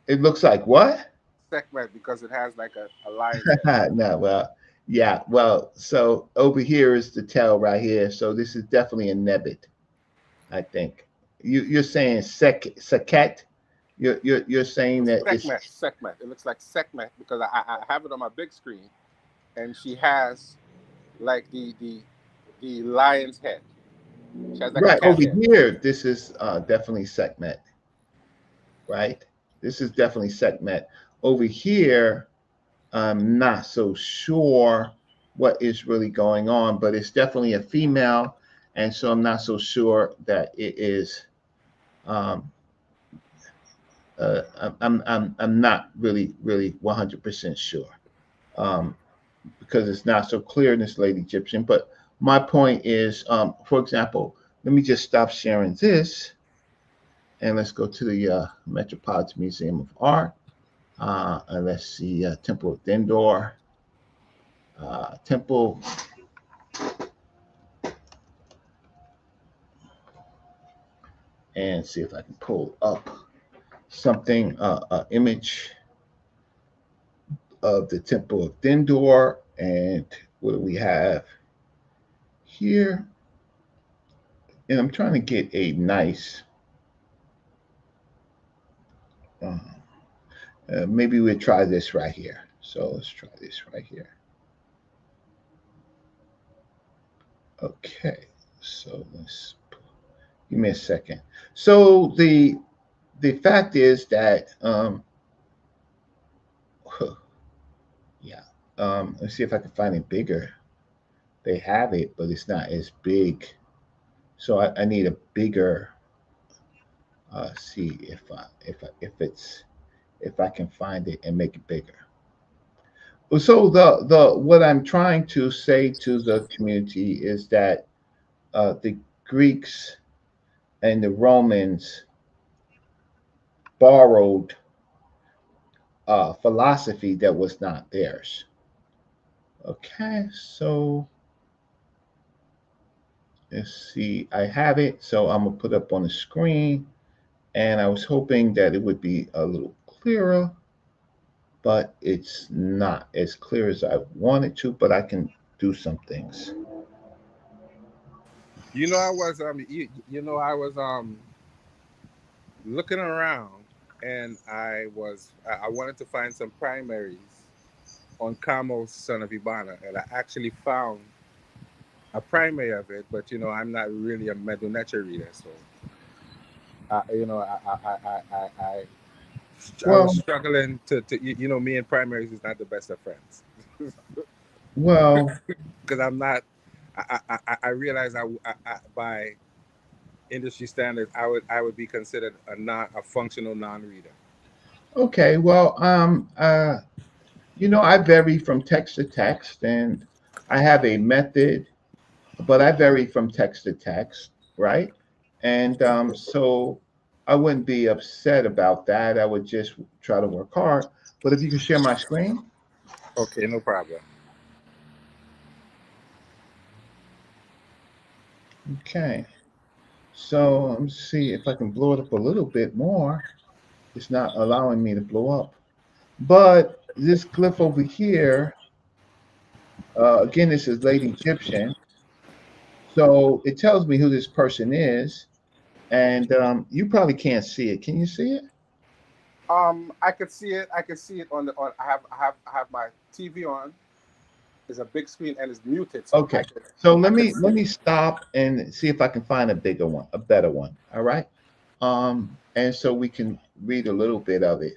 it looks like what? Sekhmet because it has like a lion's head. No, well, yeah, well, so over here is the tail right here, so this is definitely a nebbit, I think. You're saying seket? You're saying that it's Sekhmet, Sekhmet. It looks like Sekhmet because I have it on my big screen, and she has like the lion's head. She has like a right cat over head. here. This is definitely Sekhmet, right? This is definitely Sekhmet. Over here, I'm not so sure what is really going on, but it's definitely a female, and so I'm not so sure that it is. Um, I'm not really 100% sure um, because it's not so clear in this late Egyptian. But my point is, for example, let me just stop sharing this and let's go to the Metropolitan Museum of Art. And let's see, Temple of Dendor, Temple, and see if I can pull up something, image of the Temple of Dindor. And what do we have here? And I'm trying to get a nice, uh, maybe we'll try this right here. So let's try this right here. Okay, so let's give me a second. So the fact is that yeah, let's see if I can find it bigger. They have it, but it's not as big. So I need a bigger. See if I can find it and make it bigger. So the what I'm trying to say to the community is that the Greeks and the Romans borrowed philosophy that was not theirs. Okay, so let's see. I have it, so I'm gonna put up on the screen, and I was hoping that it would be a little clearer, but it's not as clear as I want it to. But I can do some things. I was looking around, and I wanted to find some primaries on Camo's Son of Ibana, and I actually found a primary of it. But I'm not really a Medu nature reader, so I was Well, struggling to me and primaries is not the best of friends well, because I'm not. I realize by industry standards, I would be considered a functional non-reader. okay. Well, I vary from text to text, and I have a method, but I vary from text to text, right? And so I wouldn't be upset about that. I would just try to work hard. But if you can share my screen, Okay, no problem. okay. So let me see if I can blow it up a little bit more. It's not allowing me to blow up. But this glyph over here, again, this is late Egyptian. So it tells me who this person is. And you probably can't see it. Can you see it? I could see it. I could see it on the on. I have my TV on. It's a big screen and it's muted, so Okay. I could So I let could me see let it. me stop and see if I can find a bigger one, a better one. All right. And so we can read a little bit of it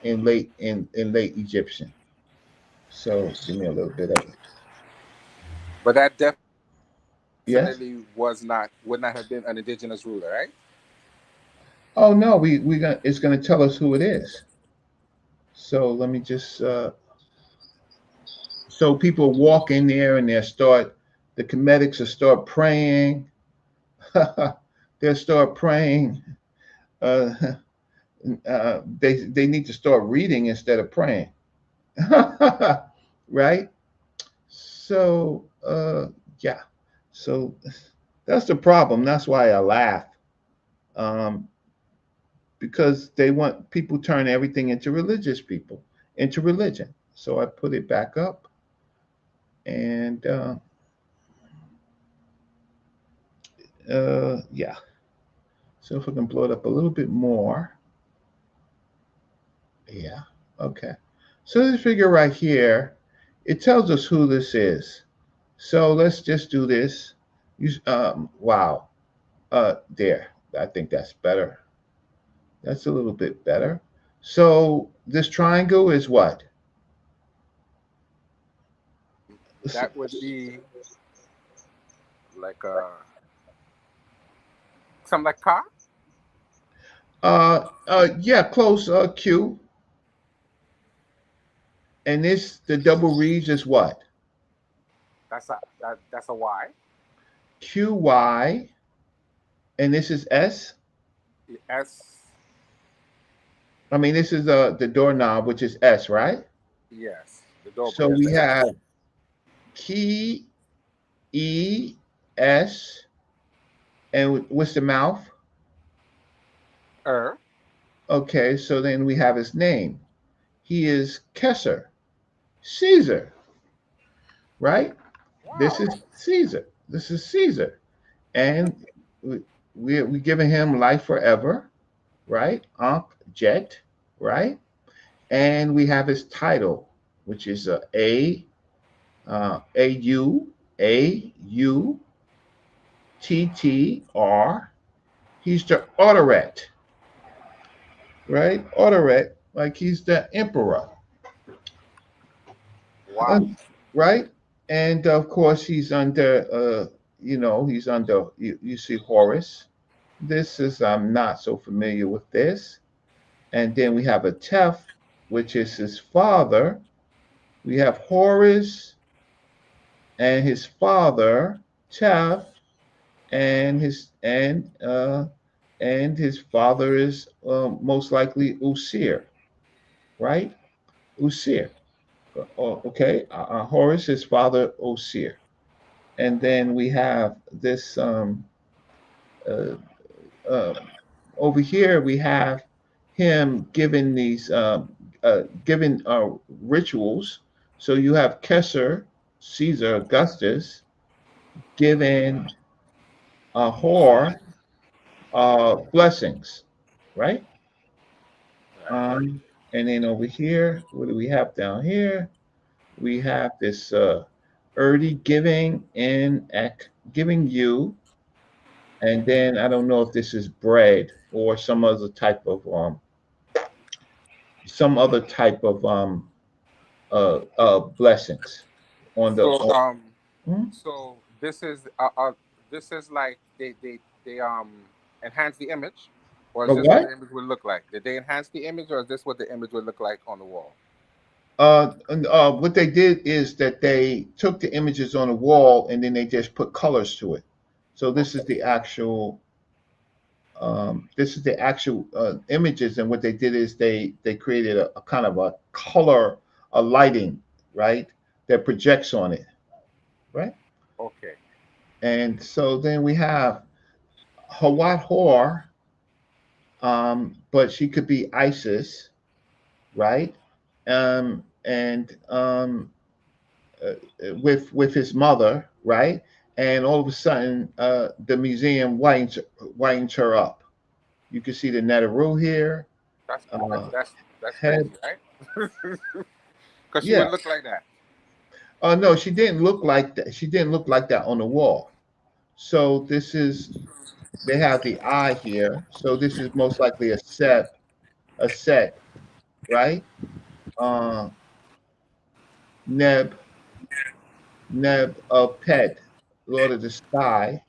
in late Egyptian. So give me a little bit of it. But that Yes. definitely would not have been an indigenous ruler, right? Oh no, we gonna it's gonna tell us who it is. So let me just so people walk in there and the comedics will start praying. They'll start praying. Uh, they need to start reading instead of praying. Right? So yeah. So that's the problem. That's why I laugh. Um, because they want people turn everything into religious people, into religion. So I put it back up and yeah. So if I can blow it up a little bit more. Yeah. Okay. So this figure right here, it tells us who this is. So let's just do this. Wow. There. I think that's better. That's a little bit better. So this triangle is what? That would be like something like car. Yeah, close. Q. And this, the double reads is what? That's a Y. QY. And this is S. S. I mean, this is the doorknob, which is S, right? Yes, the doorbell. So Yes, we the S. have key E S, and what's the mouth? Er. Okay, so then we have his name. he is Caesar, Caesar, right? This Wow. is Caesar. This is Caesar, and we we giving him life forever, right? Ankh Jet, right? And we have his title, which is A-U-T-T-R. He's the Autoret, right? Autoret, like he's the emperor, Wow. uh, right? And of course, he's under, he's under. You see Horus. This is I'm not so familiar with this. And then we have a Teph, which is his father. We have Horus and his father, Teph, and his father is most likely Usir, right? Usir. Okay, Horus, his father, Osir. And then we have this uh, uh, over here. We have him giving these giving rituals. So you have Caesar, Caesar Augustus, giving Hor blessings, right? Right. Um, and then over here, what do we have down here? We have this Erdi giving in giving you, and then I don't know if this is bread or some other type of blessings on the So hmm? so this is like they enhance the image, or is A this what what? the image would look like? Did they enhance the image, or is this what the image would look like on the wall? What they did is that they took the images on the wall and then they just put colors to it. So Okay. this is the actual images, and what they did is they created a kind of a color, a lighting, right, that projects on it, right. Okay. And so then we have Hawat Hor, but she could be Isis, right, and with his mother, right, and all of a sudden the museum whitens her up. You can see the Netaru here. That's Uh, that's crazy, head, right? Because she yeah. would look like that. Oh no, she didn't look like that. She didn't look like that on the wall. So this is they have the eye here. So this is most likely a set, right? Uh, Neb Neb Pet, Lord of the Sky,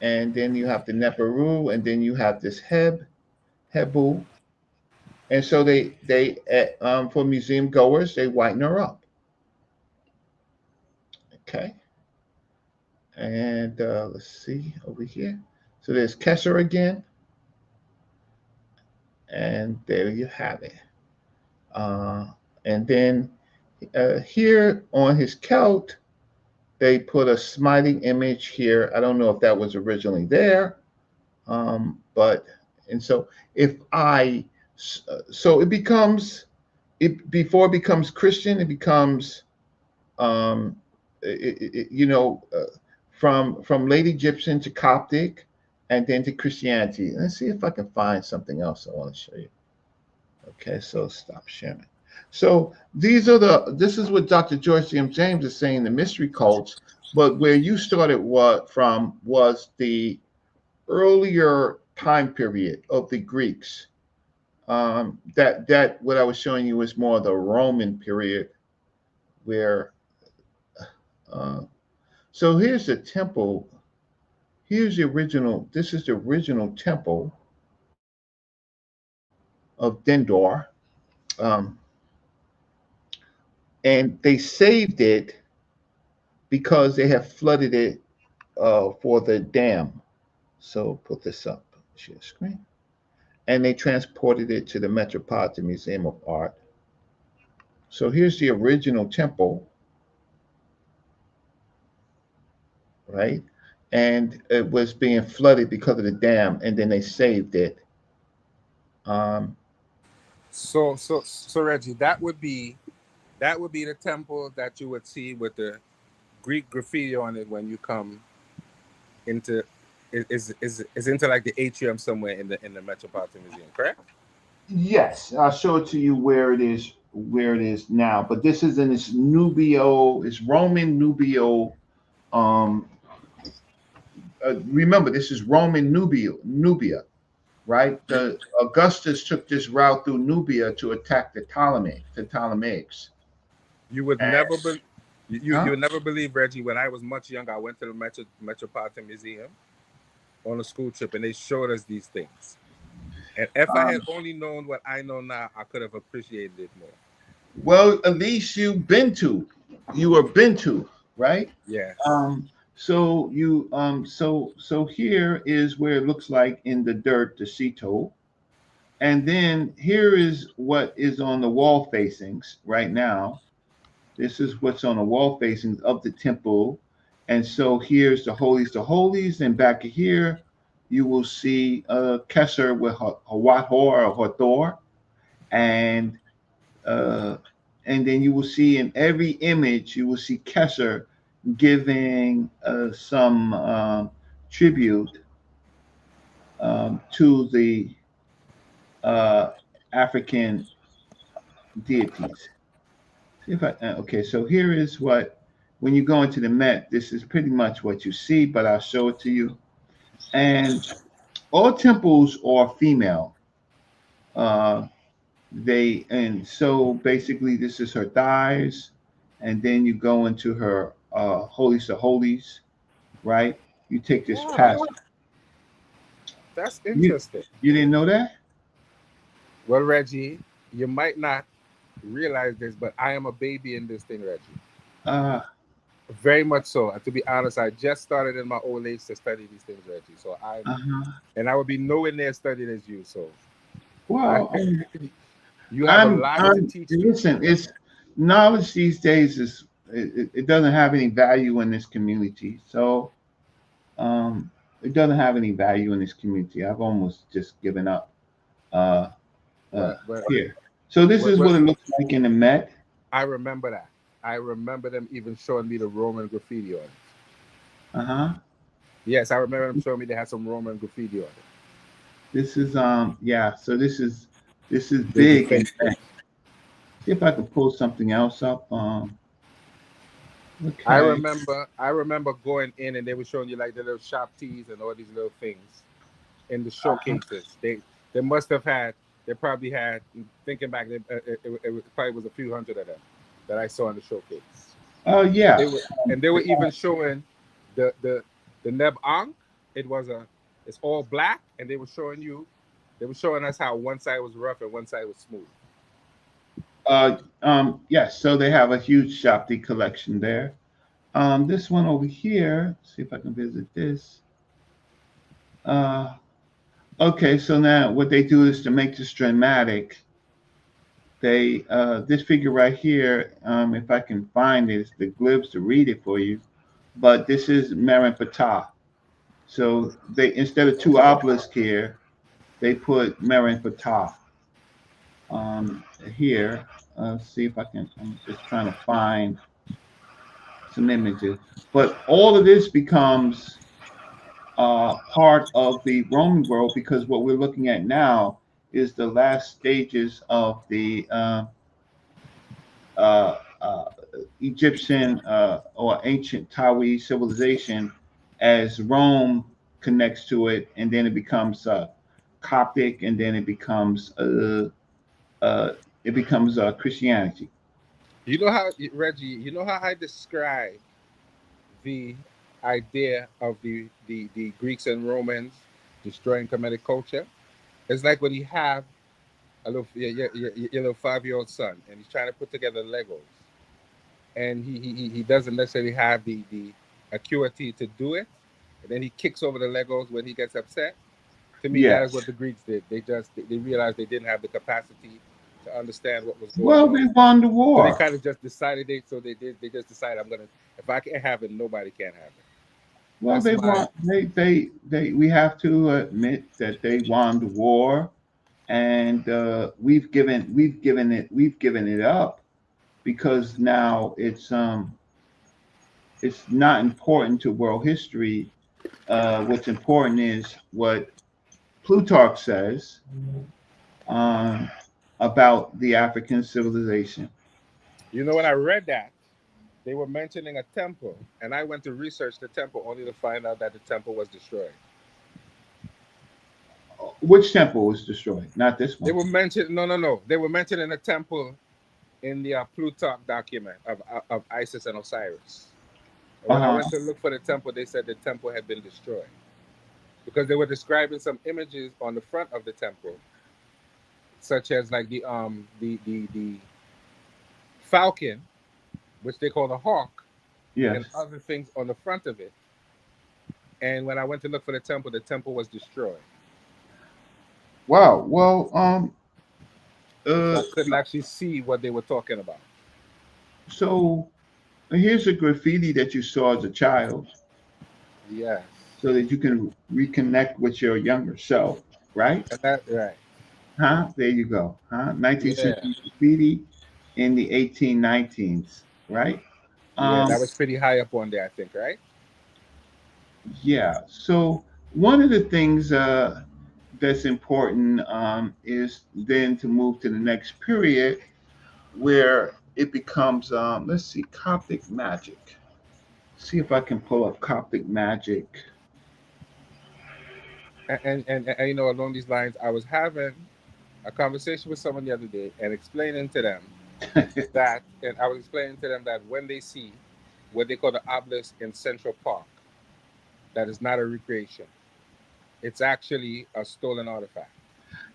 and then you have the Neperu, and then you have this Hebu, and so they for museum goers they whiten her up. Okay, and let's see over here. So there's Kesser again, and there you have it. Uh, and then here on his coat, they put a smiting image here. I don't know if that was originally there, but and so if I, so it becomes it before it becomes Christian, it becomes um, from late Egyptian to Coptic, and then to Christianity. Let's see if I can find something else I want to show you. Okay, so stop sharing. So this is what Dr. George C. M. James is saying, the mystery cults, but where you started was the earlier time period of the Greeks. That what I was showing you was more the Roman period where uh, so here's the temple. Here's the original. This is the original temple of Dendor. Um, and they saved it because they have flooded it for the dam. So put this up, share screen. And they transported it to the Metropolitan Museum of Art. So here's the original temple, right? And it was being flooded because of the dam, and then they saved it. Um, So Reggie, that would be the temple that you would see with the Greek graffiti on it when you come into is into like the atrium somewhere in the Metropolitan Museum, correct? Yes, I'll show it to you where it is now. But this is in its Nubio, it's Roman Nubio. Um, Remember, this is Roman Nubia, right? You, The Augustus took this route through Nubia to attack the Ptolemaics. you would And, never be, you huh? would never believe, Reggie. When I was much younger, I went to the Metropolitan Museum on a school trip, and they showed us these things. And if I had Um, only known what I know now, I could have appreciated it more. well, at least you were been to, right? Yes. So here is where it looks like in the dirt, the Cito. And then here is what is on the wall facings right now. This is what's on the wall facings of the temple. And so here's the holies to holies. And back here, you will see Kesser with Hawat Hor or Hathor. And uh, and then you will see in every image, you will see Kesser giving some tribute to the uh, African deities. See if I, okay, so here is what, when you go into the Met, this is pretty much what you see, but I'll show it to you. And all temples are female. Uh, and so basically, this is her thighs, and then you go into her holies to holies, right? You take this Wow, past. that's You, interesting. you didn't know that? Well, Reggie, you might not realize this, but I am a baby in this thing, Reggie. Uh, Very much so. And to be honest, I just started in my old age to study these things, Reggie. So uh-huh. and I would be nowhere near studied as you. So I, Well, you have a lot to I'm teach me. listen. It's knowledge these days is it doesn't have any value in this community. So um, it doesn't have any value in this community. I've almost just given up uh, uh, But here. So this what, is what what it looks like in the Met. I remember that. I remember them even showing me the Roman graffiti on it. Uh huh. Yes, I remember them showing me they had some Roman graffiti on it. This is yeah. So this is They big and depicted. see if I can pull something else up. I Okay. remember I remember going in and they were showing you like the little shop tees and all these little things in the showcases. They must have had. They probably had. Thinking back, it probably was a few hundred of them that I saw in the showcase. Oh They yeah. were, and they were even showing the the the Neb Ankh. It was a. It's all black, and they were showing you. They were showing us how one side was rough and one side was smooth. Yes. So they have a huge Shopti collection there. This one over here. See if I can visit this. Uh, okay. So now what they do is to make this dramatic. They this figure right here. If I can find it, it's the glibs to read it for you. But this is Marin Patah. So they instead of two obelisks here, they put Marin Patah here. See if I can. I'm just trying to find some images. But all of this becomes part of the Roman world because what we're looking at now is the last stages of the uh, uh, Egyptian or ancient Tawi civilization as Rome connects to it, and then it becomes Coptic, and then uh, it becomes Christianity. You know how Reggie? You know how I describe the idea of the Greeks and Romans destroying Kemetic culture? It's like when you have a little your little 5-year old son and he's trying to put together Legos and he doesn't necessarily have the acuity to do it, and then he kicks over the Legos when he gets upset. To me, that is Yes. what the Greeks did. They realized they didn't have the capacity to understand what was going Well, on. they won the So they war. kind of just decided they just decided I'm gonna, if I can't have it, nobody can have it. Well, That's they my won. We have to admit that they won the war, and we've given it up because now it's not important to world history. What's important is what Plutarch says um, about the African civilization. You know, when I read that, they were mentioning a temple, and I went to research the temple only to find out that the temple was destroyed. Which temple was destroyed? Not this They one. were mentioning no, no, no. They were mentioning a temple in the Plutarch document of Isis and Osiris. And when I Uh went to look for the temple, they said the temple had been destroyed because they were describing some images on the front of the temple, such as like the falcon, which they call the hawk, and yes. other things on the front of it. And when I went to look for the temple was destroyed. Wow. Well, So uh, I couldn't actually see what they were talking about. so here's a graffiti that you saw as a child, Yes. so that you can reconnect with your younger self, right? And that right. Huh? There you go. Huh? 19th Yeah. century graffiti in the 1819s, right? Yeah, Um, that was pretty high up on there, I think, right? yeah. So one of the things that's important is then to move to the next period where it becomes, let's see, Coptic magic. See if I can pull up Coptic magic. And you know, along these lines, I was having a conversation with someone the other day and explaining to them that, and I was explaining to them that when they see what they call the obelisk in Central Park, that is not a recreation. It's actually a stolen artifact.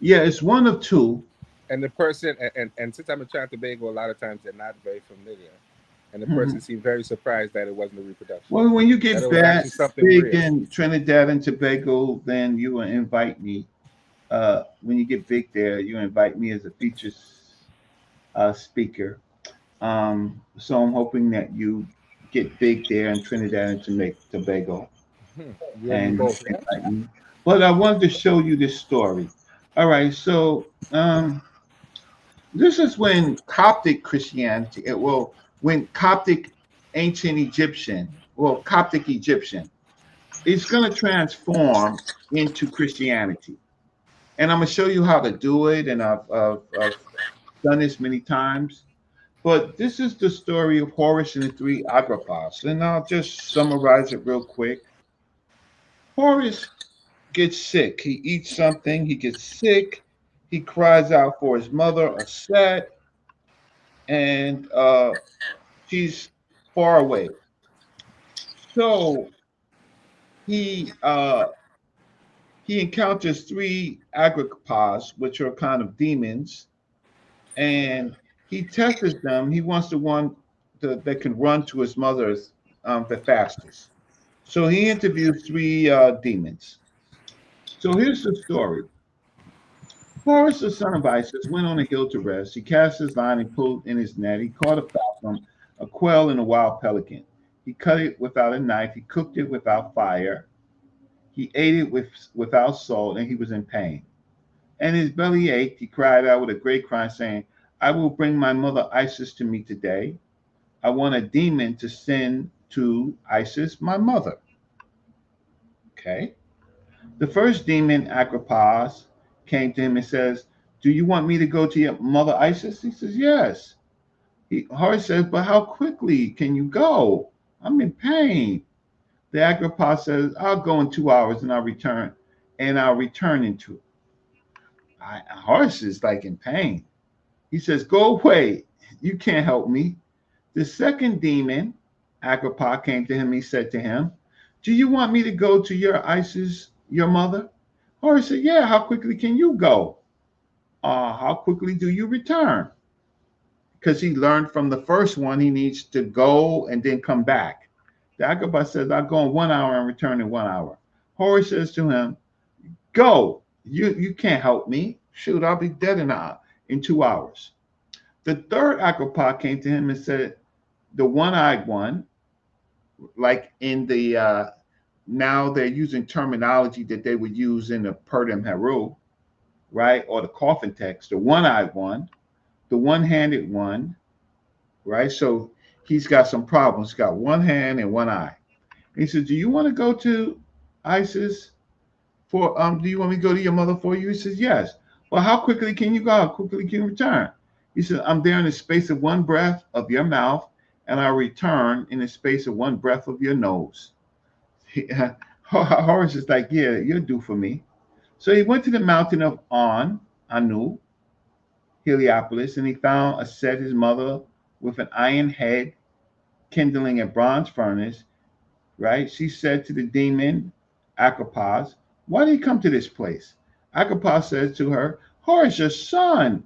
Yeah, it's one of two. And the person, and since I'm in Trinidad and Tobago, a lot of times they're not very familiar. And the person seemed very surprised that it wasn't a reproduction, Well, when you that it get was back actually something big real. in Trinidad and Tobago, then you will invite me. When you get big there, you invite me as a feature speaker. So I'm hoping that you get big there in Trinidad and Tobago, You and me and both, yeah? invite me. But I wanted to show you this story. All right, so this is when Coptic Christianity, well, when Coptic ancient Egyptian, well, Coptic Egyptian, it's going to transform into Christianity. And I'm going to show you how to do it. And I've done this many times. But this is the story of Horus and the three Agrippas. And I'll just summarize it real quick. Horus gets sick. He eats something, he gets sick. He cries out for his mother, Aset, and she's far away. So he uh, he encounters three Agrippas, which are kind of demons, and he tests them. He wants the one that can run to his mother's the fastest. So he interviews three demons. So here's the story. Horus, the son of Isis, went on a hill to rest. He cast his line and pulled in his net. He caught a falcon, a quail, and a wild pelican. He cut it without a knife. He cooked it without fire. He ate it without salt, and he was in pain. And his belly ached. He cried out with a great cry, saying, I will bring my mother Isis to me today. I want a demon to send to Isis, my mother. Okay. The first demon, Agrippas, came to him and says, do you want me to go to your mother Isis? He says, yes. Horus says, but how quickly can you go? I'm in pain. The Agrippa says, I'll go in 2 hours and I'll return in two. Horus is like in pain. He says, go away. You can't help me. The second demon, Agrippa, came to him. He said to him, do you want me to go to your Isis, your mother? Horus said, yeah, how quickly can you go? How quickly do you return? Because he learned from the first one, he needs to go and then come back. The Agrippa says, I'll go in 1 hour and return in 1 hour. Horus says to him, go. You can't help me. Shoot, I'll be dead in 2 hours. The third Agrippa came to him and said, the one-eyed one, like in the now they're using terminology that they would use in the Purdam Haru. right? Or the coffin text, the one-eyed one, the one-handed one, right? So he's got some problems. He's got one hand and one eye. And he says, "Do you want to go to ISIS for do you want me to go to your mother for you?" He says, "Yes." "Well, how quickly can you go? How quickly can you return?" He said, "I'm there in the space of one breath of your mouth, and I return in the space of one breath of your nose." Horace is like, "Yeah, you're due for me." So he went to the mountain of Anu, Heliopolis, and he found Aset, his mother, with an iron head kindling a bronze furnace, right? She said to the demon, Agrippas, "Why did you come to this place?" Agrippas says to her, "Horus, your son,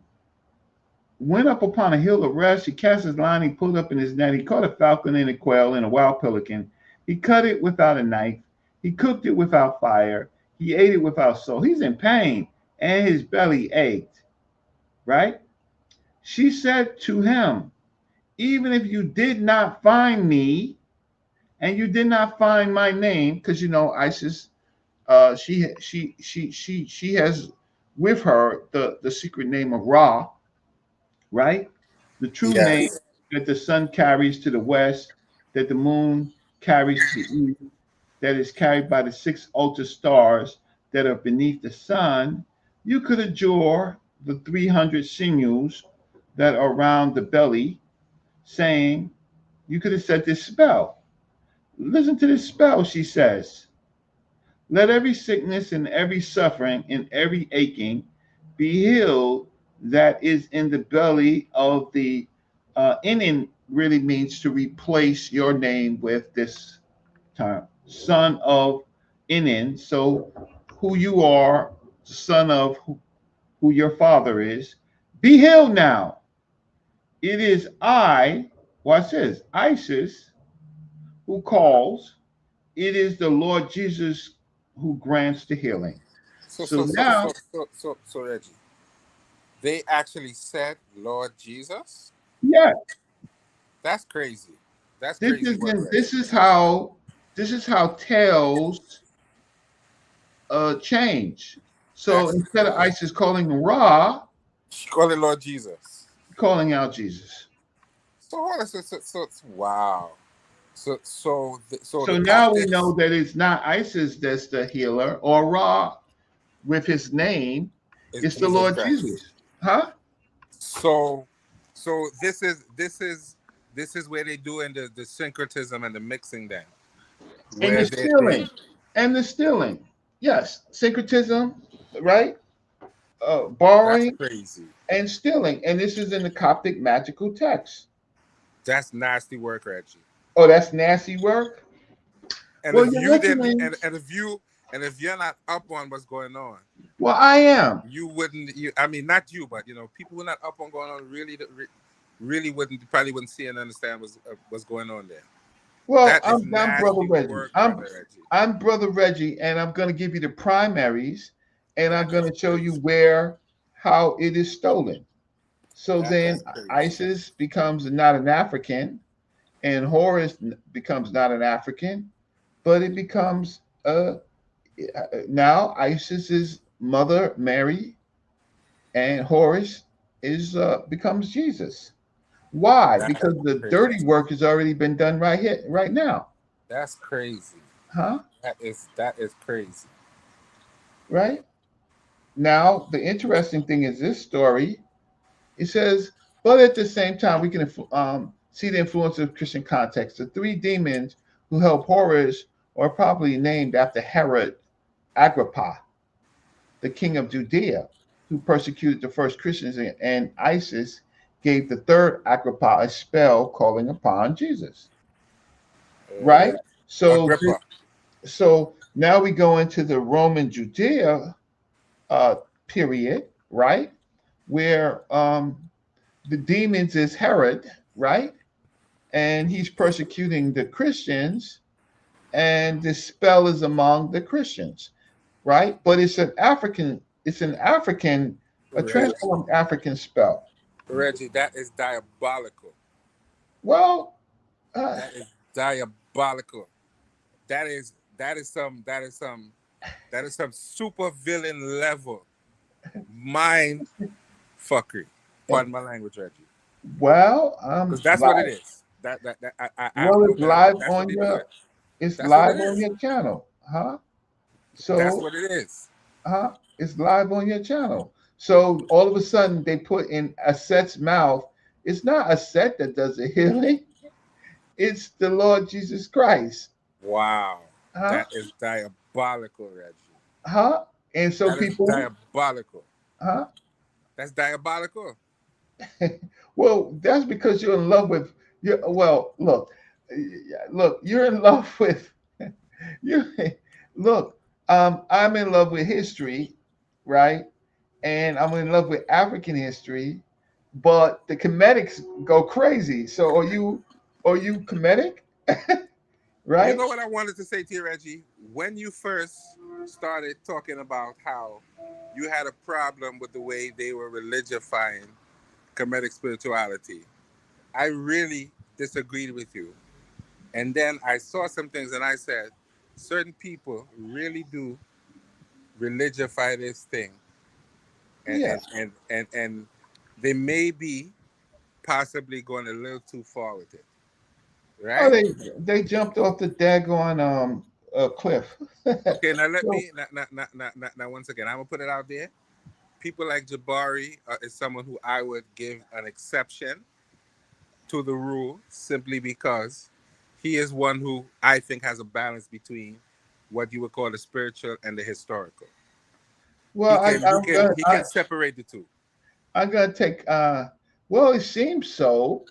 went up upon a hill of rest. He cast his line, he pulled up in his net. He caught a falcon and a quail and a wild pelican. He cut it without a knife. He cooked it without fire. He ate it without salt." He's in pain and his belly ached, right? She said to him, "Even if you did not find me and you did not find my name," because Isis, she has with her the secret name of Ra, right? The true name Yes. that the sun carries to the west, that the moon carries to the east, that is carried by the six ultra stars that are beneath the sun. You could adjure the 300 sinews that are around the belly, saying, you could have said this spell. Listen to this spell, she says. "Let every sickness and every suffering and every aching be healed that is in the belly of the Inin," really means to replace your name with this term, son of Inin. So who you are, son of who your father is, be healed now. It is I, watch this, Isis, who calls. It is the Lord Jesus who grants the healing. So So so so now, so so so so Reggie, they actually said Lord Jesus. yeah, That's crazy. That's this crazy is work, this Reggie. is how this is how tales change. So That's instead of crazy. ISIS calling Ra, She called it Lord Jesus. calling out Jesus. So hold on. Wow. So the So now we Coptics know that it's not ISIS that's the healer or Ra with his name. is It's the Jesus Lord Christ. Jesus. Huh? So this is where they do in the syncretism and the mixing then, And where the they stealing. And the stealing. Yes. Syncretism, right? that's Borrowing crazy. and stealing. And this is in the Coptic magical text. That's nasty work, Reggie. Oh, that's nasty work? And Well, if you're you didn't, listening. and if you're not up on what's going on, Well, I am. you wouldn't. I mean, not you, but people who are not up on going on really wouldn't probably wouldn't see and understand what's going on there. Well, That is I'm Brother nasty Reggie. work, brother Reggie. I'm Brother Reggie, and I'm going to give you the primaries, and I'm That going is to show you crazy. where how it is stolen. So That then is crazy. ISIS becomes not an African, and Horus becomes not an African, but it becomes now ISIS's mother Mary, and Horus is becomes Jesus. Why? That Because is the crazy. dirty work has already been done right here, right now, That's crazy. huh? That is crazy. Right now, the interesting thing is this story. It says, but at the same time, we can see the influence of Christian context. The three demons who help Horus are probably named after Herod Agrippa, the king of Judea, who persecuted the first Christians, and Isis gave the third Agrippa a spell calling upon Jesus. Right? Uh, So, Agrippa. so now we go into the Roman Judea uh, period, right? Where the demons is Herod, right? And he's persecuting the Christians, and the spell is among the Christians, right? But it's an African, a Reggie. transformed African spell. Reggie, that is diabolical. Well, That is diabolical. That is some super villain level. Mind fuckery. Pardon my language, Reggie. Well, Because that's what it live. is. That I have Well, no it's doubt. live That's what on they do. your. It's That's what it live on is. your channel, huh? That's So, what it is. huh? It's live on your channel. So all of a sudden they put in Aset's mouth. It's not Aset that does the healing. It's the Lord Jesus Christ, Wow. huh? That is diabolical, Reggie. Huh? And so That is people, diabolical. huh? That's diabolical. Well, that's because you're in love with you. Well, look, you're in love with you. Look, I'm in love with history, right? And I'm in love with African history, but the comedics go crazy. So are you comedic, You right? know what I wanted to say to you, Reggie? When you first started talking about how you had a problem with the way they were religifying Kemetic spirituality, I really disagreed with you. And then I saw some things and I said, certain people really do religify this thing. And, Yeah. and, and, and, and they may be possibly going a little too far with it. Oh, Right? they jumped off the daggone cliff. Okay, now let So, me, now once again, I'm going to put it out there. People like Jabari is someone who I would give an exception to the rule simply because he is one who I think has a balance between what you would call the spiritual and the historical. well, He can separate the two. I'm gonna take. Well, it seems so.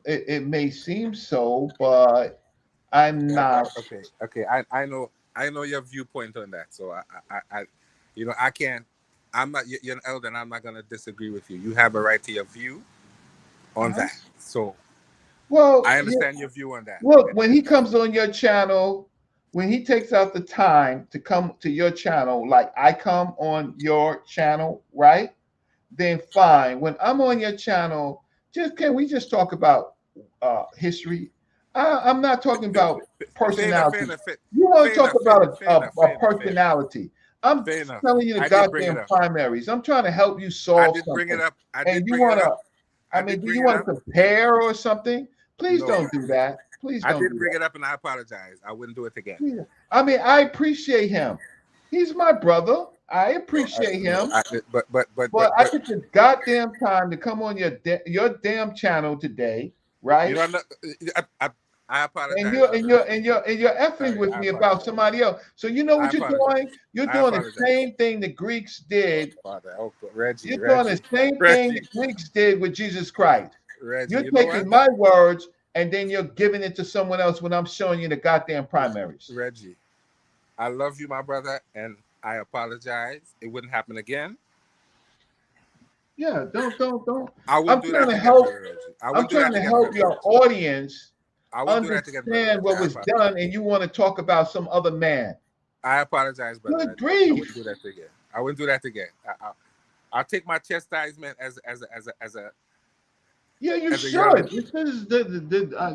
It may seem so, but I'm not. Okay. I know your viewpoint on that. So I can't. I'm not. You're an elder, and I'm not gonna disagree with you. You have a right to your view on Uh-huh. that. So Well, I yeah, understand your view on that. look, when he comes on your channel, when he takes out the time to come to your channel, like I come on your channel, right? Then fine. When I'm on your channel, just can we just talk about history? I'm not talking about Fair enough. personality. You want Fair to talk enough. about Fair enough. a Fair enough. Fair enough. personality. I'm Fair enough. telling you the I did bring it goddamn up. primaries. I'm trying to help you I solve did bring it something. up. I And did you bring it want up. to, I do did bring you it want up. to compare or something? Please No, don't do that. Please I don't did do bring that. it up, and I apologize. I wouldn't do it again. Yeah. I mean, I appreciate him. He's my brother. I No, appreciate no. him. But But I took the goddamn time to come on your damn channel today, you right? know, I'm not, I And apologize, you're and brother you're Reggie. and you're and you're effing Sorry, with I me about apologize. somebody else. So you know I what you're apologize. doing? You're I doing the apologize. same thing the Greeks Oh, did. Father, oh, You're Reggie, doing the Reggie, same thing the Reggie, Greeks did with Jesus Christ. Reggie. You're You know what, taking my words and then you're giving it to someone else when I'm showing you the goddamn primaries. Reggie? I love you, my brother, and I apologize. It wouldn't happen again. Yeah, don't. I I'm wouldn't do trying that to again, help. brother Reggie. I I'm wouldn't do trying that to again, help brother your Reggie. audience I wouldn't do that again, brother understand Reggie. what I was apologize. done, and you want to talk about some other man. I apologize, brother Good Reggie. I wouldn't grief. do that again. I wouldn't do that again. I'll take my chastisement Yeah, you as a young should. This is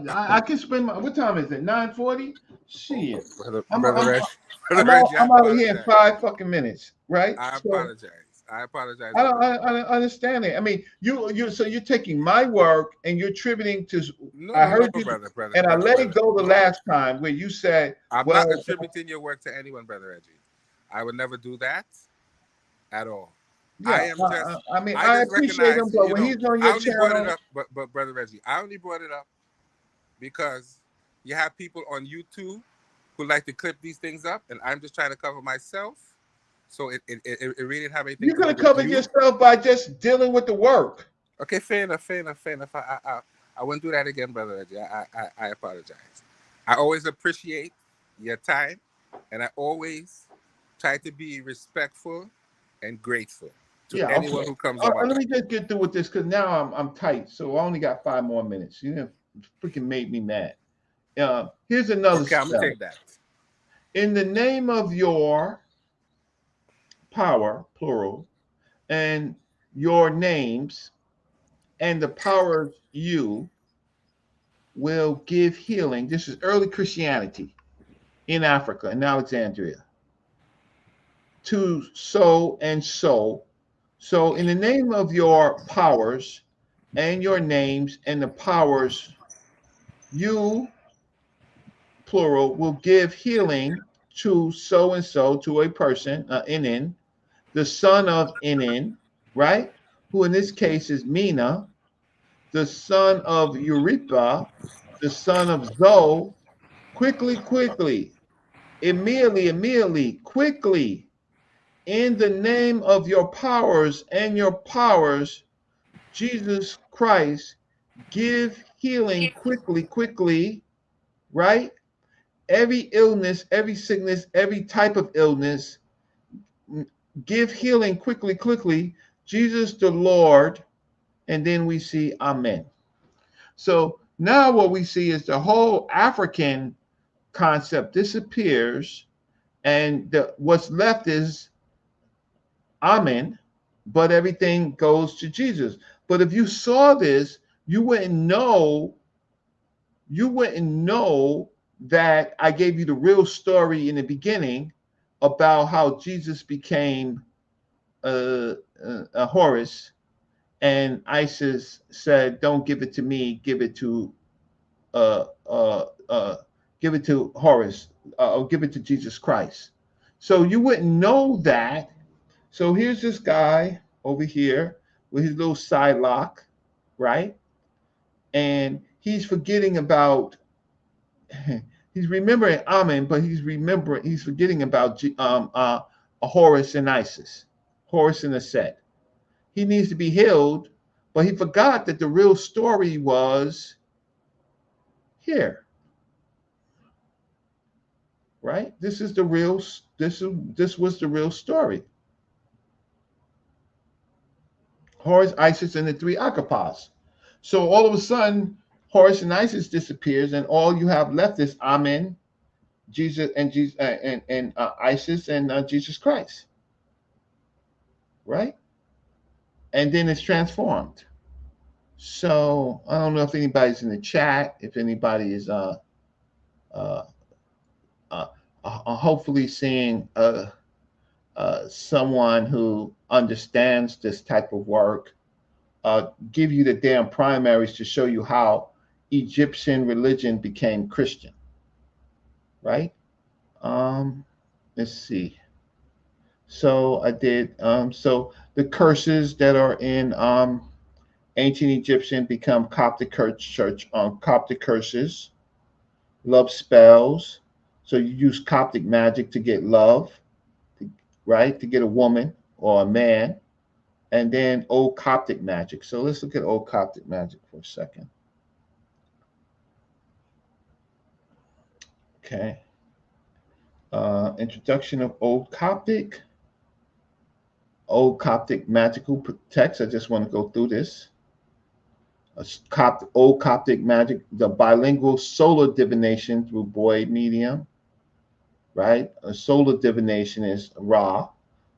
I can spend my. What time is it? 9:40. oh, Shit. I'm brother I'm Reggie. Brother I'm out. Reggie, I I'm out of here in apologize. 5 fucking minutes, right? I So apologize. I apologize, I don't, brother I, Reggie. I don't understand it. I mean, so you're taking my work and you're attributing to. No, I no, no, heard you, and I brother, let it go the no. last time where you said, I'm not "Well, attributing your work to anyone, brother Reggie. I would never do that at all. yeah." I am just, I mean, I I just appreciate him, recognize, but when he's on I your only brought it channel, up, but brother Reggie, I only brought it up because you have people on YouTube who like to clip these things up, and I'm just trying to cover myself. So it really didn't have anything you to could do have with covered you. yourself by just dealing with the work. Okay, fair enough, fair enough, fair enough. I wouldn't do that again, brother Reggie. I apologize. I always appreciate your time, and I always try to be respectful and grateful to Yeah, okay. anyone who comes on my Let me platform. just get through with this because now I'm tight. So I only got 5 more minutes. You know, freaking made me mad. Here's another Okay, I'm gonna spell. take that. In the name of your power, plural, and your names, and the power of you will give healing. This is early Christianity in Africa, in Alexandria. To so and so So, in the name of your powers and your names and the powers, you, plural, will give healing to so and so, to a person, NN, the son of NN, right? Who in this case is Mina, the son of Eurepa, the son of Zoe, quickly, quickly, immediately, immediately, quickly, in the name of your powers and your powers, Jesus Christ, give healing quickly, quickly, right? Every illness, every sickness, every type of illness, give healing quickly, quickly. Jesus the Lord. And then we see Amen. So now what we see is the whole African concept disappears, and what's left is Amen, but everything goes to Jesus. But if you saw this, you wouldn't know, you wouldn't know that I gave you the real story in the beginning about how Jesus became a Horus, and Isis said, "Don't give it to me, uh, uh, uh, give it to Horus, or give it to Jesus Christ." So you wouldn't know that. So here's this guy over here with his little side lock, right? And he's forgetting about, he's remembering Amen, but he's forgetting about Horus and Isis, Horus and the Set. He needs to be healed, but he forgot that the real story was here, right? This was the real story. Horus, Isis, and the three Akapas. So all of a sudden, Horus and Isis disappears, and all you have left is Amen, Jesus, and Jesus, and Isis, and Jesus Christ, right? And then it's transformed. So I don't know if anybody's in the chat, if anybody is uh, uh, hopefully seeing someone who understands this type of work, give you the damn primaries to show you how Egyptian religion became Christian, right? Um, let's see. So I did. So the curses that are in ancient Egyptian become Coptic church Coptic curses, love spells. So you use Coptic magic to get love, right? To get a woman or a man, and then old Coptic magic. So let's look at old Coptic magic for a second. Okay. Introduction of Old Coptic magical text. I just want to go through this. Old Coptic magic, the bilingual solar divination through Boyd medium, right? A solar divination is Ra.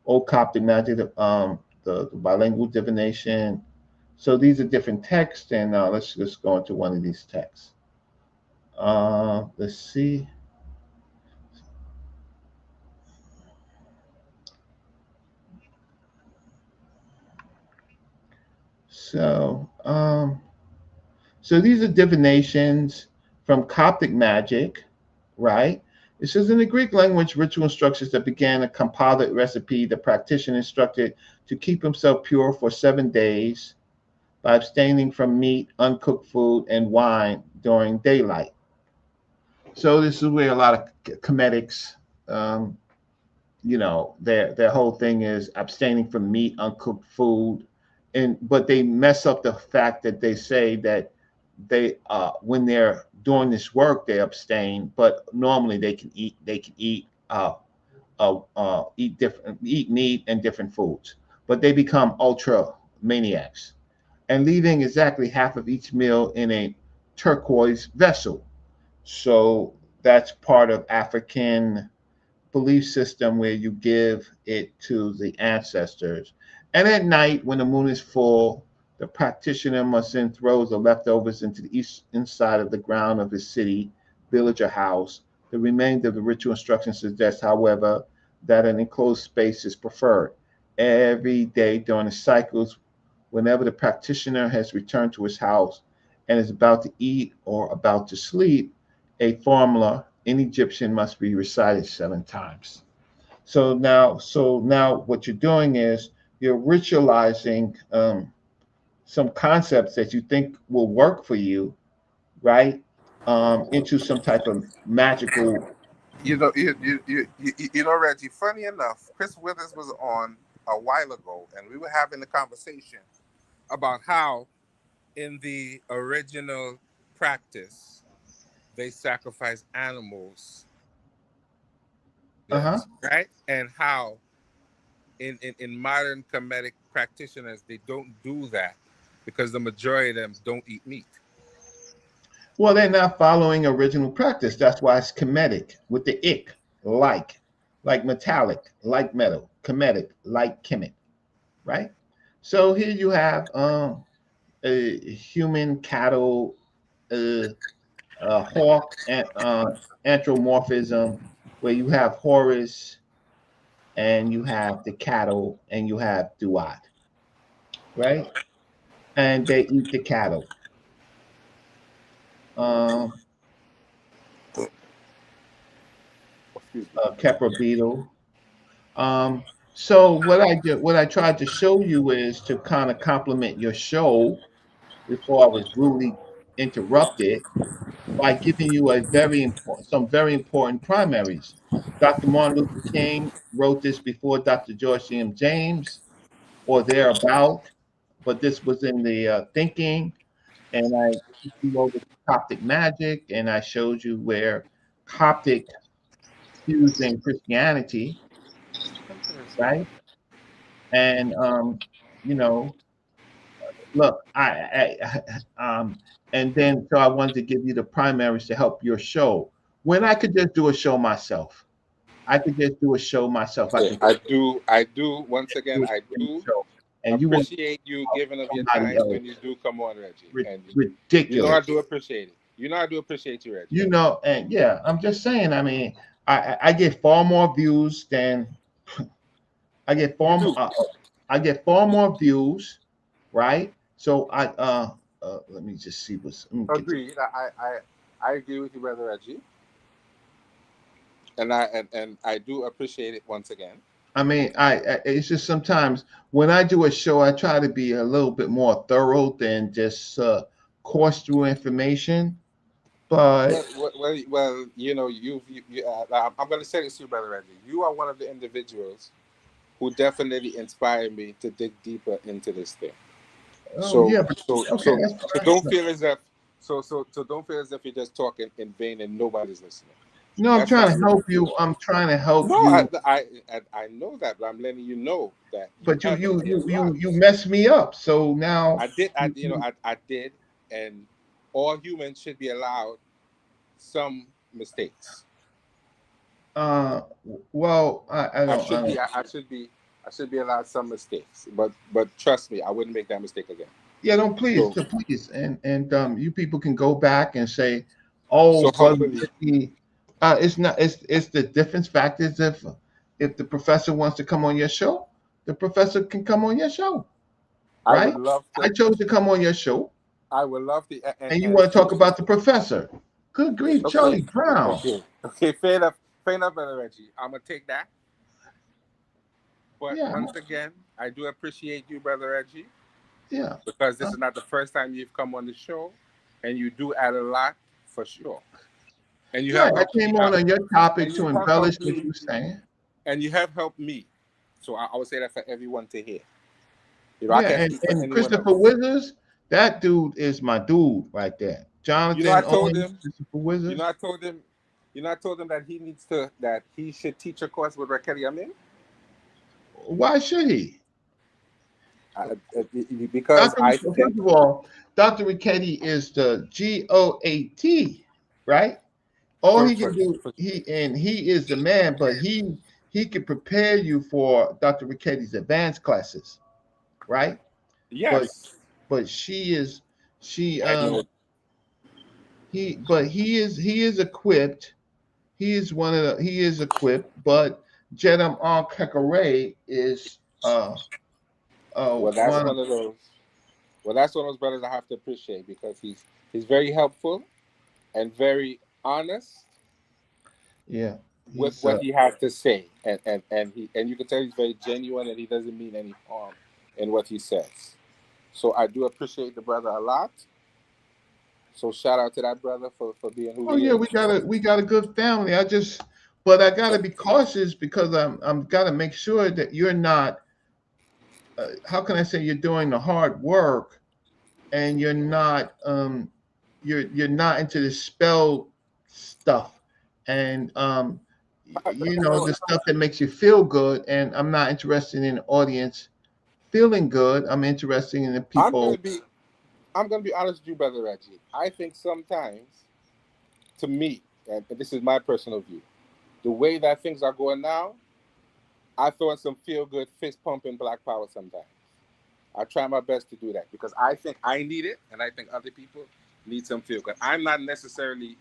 Old Coptic magic, the bilingual divination. So these are different texts, and let's just go into one of these texts. Let's see. So, so these are divinations from Coptic magic, right? It says in the Greek language, ritual instructions that began a composite recipe, the practitioner instructed to keep himself pure for 7 days by abstaining from meat, uncooked food, and wine during daylight. So this is where a lot of comedics, um, their whole thing is abstaining from meat, uncooked food, and but they mess up the fact that they say that they when they're doing this work they abstain, but normally eat meat and different foods, but they become ultra maniacs and leaving exactly half of each meal in a turquoise vessel. So that's part of African belief system where you give it to the ancestors. And at night, when the moon is full, the practitioner must then throw the leftovers into the east inside of the ground of his city, village, or house. The remainder of the ritual instructions suggest, however, that an enclosed space is preferred. every day during the cycles whenever the practitioner has returned to his house and is about to eat or about to sleep, a formula in Egyptian must be recited 7 times. So now what you're doing is you're ritualizing some concepts that you think will work for you, right? Into some type of magical. Reggie. Funny enough, Chris Withers was on a while ago, and we were having a conversation about how in the original practice they sacrifice animals. Uh huh. Yes, right, and how in modern comedic practitioners they don't do that because the majority of them don't eat meat. Well, they're not following original practice. That's why it's comedic with the ick, like metallic, like metal, comedic, like chemic, right? So here you have a human cattle, uh, hawk, anthropomorphism, where you have Horus and you have the cattle and you have Duat, right? And they eat the cattle. Um, Excuse me. Kepra beetle. Um, so what I did, what I tried to show you is to kind of complement your show before I was rudely interrupted by giving you some very important primaries. Dr. Martin Luther King wrote this before Dr. George M. James or thereabout, but this was in the thinking, and I you over Coptic magic, and I showed you where Coptic fused in Christianity, Interesting. right? And you know, look, and then so I wanted to give you the primaries to help your show. When I could just do a show myself, I could just do a show myself. I Yeah, could I do. I do. Once again, do a I do show, and you want appreciate you giving of your somebody time else. when you do come on, Reggie. And I Ridiculous. do appreciate it. I do appreciate you, Reggie. And yeah, I'm just saying. I mean, I get far more views than I get You far do. I get far more views, right? So let me just see let me get to. Agreed. I agree with you, brother Reggie. And I do appreciate it once again. I mean, it's just sometimes when I do a show, I try to be a little bit more thorough than just course through information. But I'm going to say this to you, brother Reggie. You are one of the individuals who definitely inspired me to dig deeper into this thing. oh So yeah, but so okay, so that's so fine. don't feel as if don't feel as if you're just talking in vain and nobody's listening. No, I'm That's trying not to what you help do. you. I'm trying to help No, you, I know that, but I'm letting you know that you but have helped me a lot. you messed me up. So now, I did, and all humans should be allowed some mistakes. uh, well, I should be allowed some mistakes, but trust me, I wouldn't make that mistake again. yeah, don't please, So so please, and you people can go back and say, so oh, brother, hopefully, it's not, it's the difference factors. If the professor wants to come on your show, the professor can come on your show, I would right? love I to. chose to come on your show, I would love to, and you want to talk about the professor. Good grief, okay, Charlie Brown. okay, fair enough, brother Reggie. I'm gonna take that. But Yeah, once again, I do appreciate you, brother Reggie, yeah. because this Uh, is not the first time you've come on the show, and you do add a lot for sure. And you yeah, have I helped me came out, on your and topic you to have embellish helped what me, you're saying. and you have helped me. So I would say that for everyone to hear. I Yeah, can't speak for and anyone Christopher else. Withers, that dude is my dude right there. I Jonathan told Owens, him. Christopher You know, Withers. I told him. I told him that he should teach a course with Raquel Yamin. Why should he? Because Dr. I think First of all, Dr. Richetti is the GOAT, right? All for he for, can do, for he is the man, but he can prepare you for Dr. Richetti's advanced classes, right? But yes, but she is she I know. he is equipped. He is equipped, but Jedam Al Kekere is uh, Well, that's one, one of those. Well, that's one of those brothers I have to appreciate because he's very helpful and very honest yeah, with he's what he has to say, and you can tell he's very genuine and he doesn't mean any harm in what he says. So I do appreciate the brother a lot. So shout out to that brother for being who oh he yeah, is. we got a good family. But I gotta be cautious because I'm gotta make sure that you're not. How can I say you're doing the hard work and you're not into the spell stuff and No, the stuff that makes you feel good. And I'm not interested in the audience feeling good. I'm interested in the I'm gonna people. be I'm gonna be honest with you, brother Reggie. I think sometimes, to me, and this is my personal view, the way that things are going now, I throw in some feel good fist pumping black power sometimes. I try my best to do that because I think I need it, and I think other people need some feel good. I'm not necessarily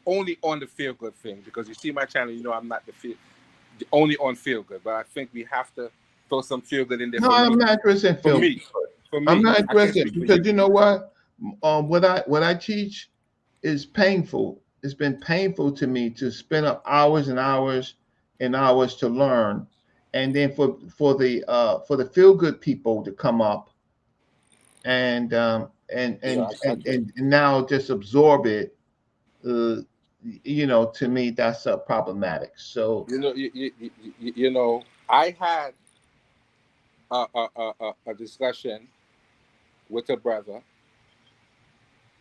only on the feel good thing because you see my channel, you know I'm not the only on feel good, but I think we have to throw some feel good in there No, for I'm me. not interested in For feeling me, good. for I'm me, not I can't interested speak for because you. you know what? What I teach is painful. It's been painful to me to spend up hours and hours and hours to learn, and then for the feel good people to come up and Yeah, I get it. and now just absorb it. Uh, to me that's problematic. So You know, you know, I had a discussion with a brother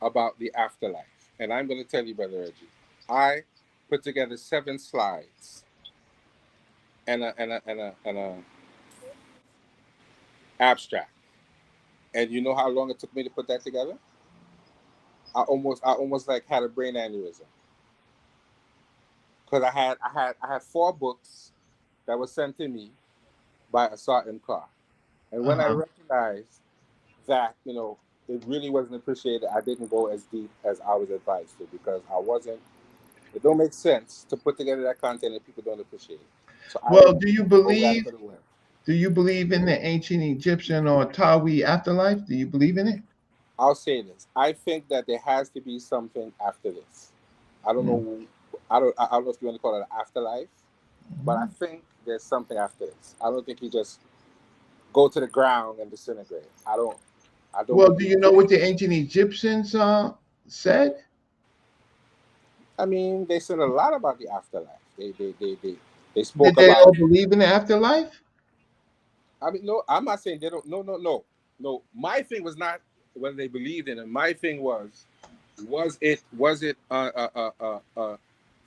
about the afterlife, and I'm going to tell you, brother Reggie, I put together 7 slides and a abstract, and you know how long it took me to put that together? I almost like had a brain aneurysm because I had 4 books that were sent to me by a certain car, and when I uh-huh. recognized that it really wasn't appreciated, I didn't go as deep as I was advised to because I wasn't. It don't make sense to put together that content and people don't appreciate it. So I Well, didn't go where I could have went. do you believe in the ancient Egyptian or Tawi afterlife? Do you believe in it? I'll say this: I think that there has to be something after this. I don't Mm. know. I don't know if you want to call it an afterlife, but I think there's something after this. I don't think you just go to the ground and disintegrate. I don't. I don't Well, do believe you know that. what the ancient Egyptians said? I mean, they said a lot about the afterlife. They Did spoke they about. all believe in the afterlife? I mean, no, I'm not saying they don't. No, no, no, no. My thing was not whether they believed in it. My thing was it a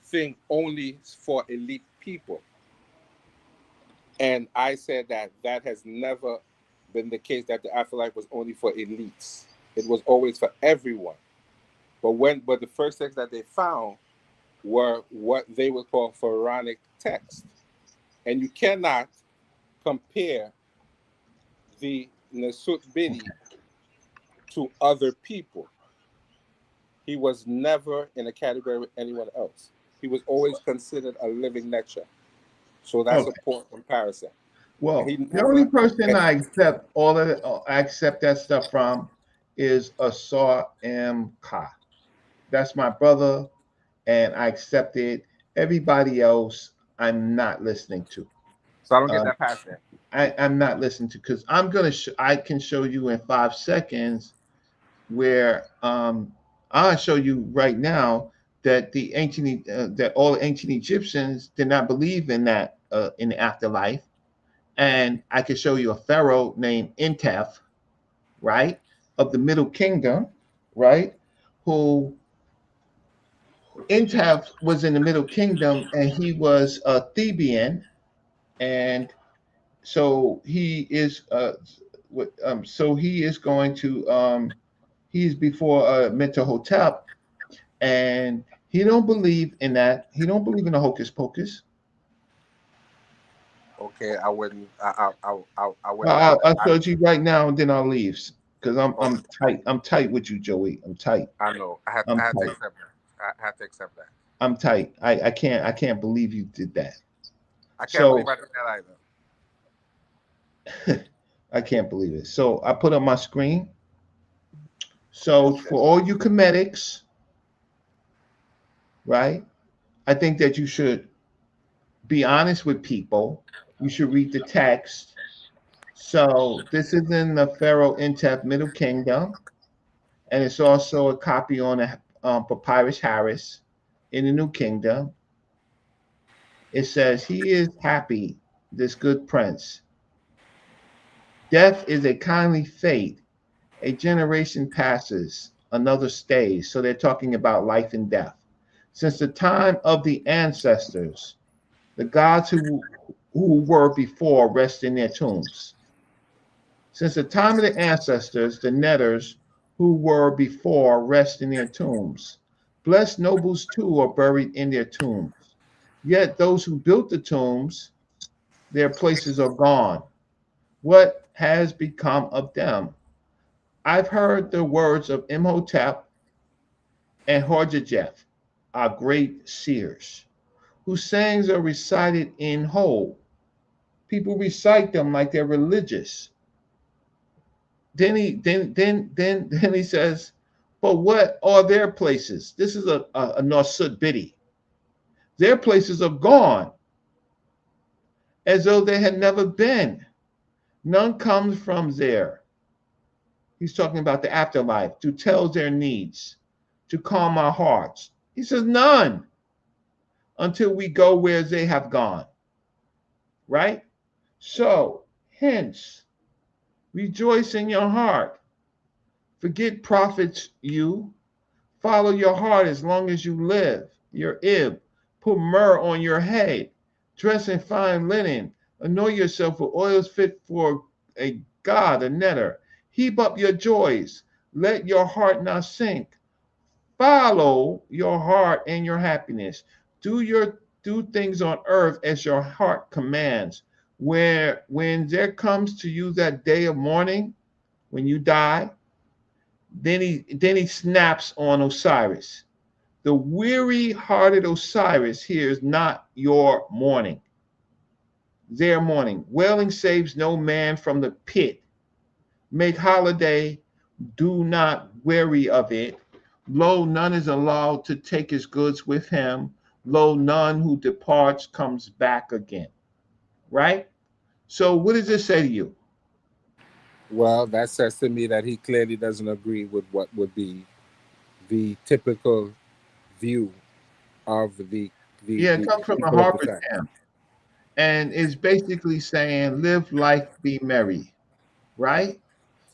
thing only for elite people? And I said that that has never been the case. That the afterlife was only for elites. It was always for everyone. But the first texts that they found were what they would call pharaonic texts, and you cannot compare the Nasut Bidi to other people. He was never in a category with anyone else. He was always considered a living nature. So that's a Okay. poor comparison. And he Well, the only never. person And I accept I accept that stuff from is Asar M. Ka. That's my brother, and I accept it. Everybody else, I'm not listening to. so I don't get Uh, that past that. I'm not listening to because I can show you in 5 seconds where I'll show you right now that that all the ancient Egyptians did not believe in that in the afterlife, and I can show you a pharaoh named Intef, right, of the Middle Kingdom, right, who Intef was in the Middle Kingdom and he was a Theban, and so he is going to he's before Mentuhotep, and he don't believe in that. He don't believe in the hocus pocus. Okay, I wouldn't. I wouldn't put that. I'll show it you right now, and then I'll leave because I'm Okay, tight. I'm tight with you, Joey. I'm tight. I know. I had. I'm I had to tight. accept that. I had to accept that. I'm tight. I can't believe you did that. I can't believe So I did that either. I can't believe it. So I put on my screen. So for all you comedics, right? I think that you should be honest with people. You should read the text. So this is in the Pharaoh Intef Middle Kingdom, and it's also a copy on a Papyrus Harris in the New Kingdom. It says, "He is happy, this good prince. Death is a kindly fate. A generation passes, another stays." So they're talking about life and death. Since the time of the ancestors, the gods who were before rest in their tombs. Since the time of the ancestors, the netters who were before rest in their tombs. Blessed nobles too are buried in their tombs. Yet those who built the tombs, their places are gone. What has become of them? I've heard the words of Imhotep and Horjajef, our great seers, whose sayings are recited in whole. People recite them like they're religious. Then he says, but what are their places? This is a Norsut Biddy. Their places are gone, as though they had never been. None comes from there. He's talking about the afterlife, to tell their needs, to calm our hearts. He says, none until we go where they have gone, right? So, hence, rejoice in your heart. Forget prophets, you. Follow your heart as long as you live. Your ib. Put myrrh on your head. Dress in fine linen. Anoint yourself with oils fit for a god, a netter. Heap up your joys. Let your heart not sink. Follow your heart and your happiness. Do things on earth as your heart commands. Where when there comes to you that day of mourning, when you die, then he snaps on Osiris. The weary-hearted Osiris hears not your mourning, their mourning. Wailing saves no man from the pit. Make holiday, do not weary of it. Lo, none is allowed to take his goods with him. Lo, none who departs comes back again. Right? So, what does this say to you? Well, that says to me that he clearly doesn't agree with what would be the typical view of Yeah, it the comes from the people of the Harper's time. Hymn, and it's basically saying, "Live life, be merry." Right?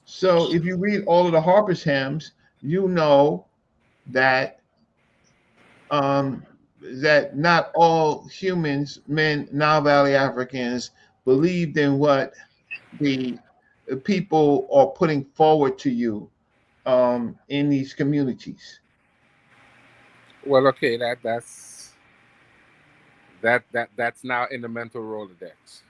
So, if you read all of the Harper's hymns, you know that um, that not all humans, men, Nile Valley Africans, believed in what the people are putting forward to you in these communities. Well, okay, that's now in the mental Rolodex.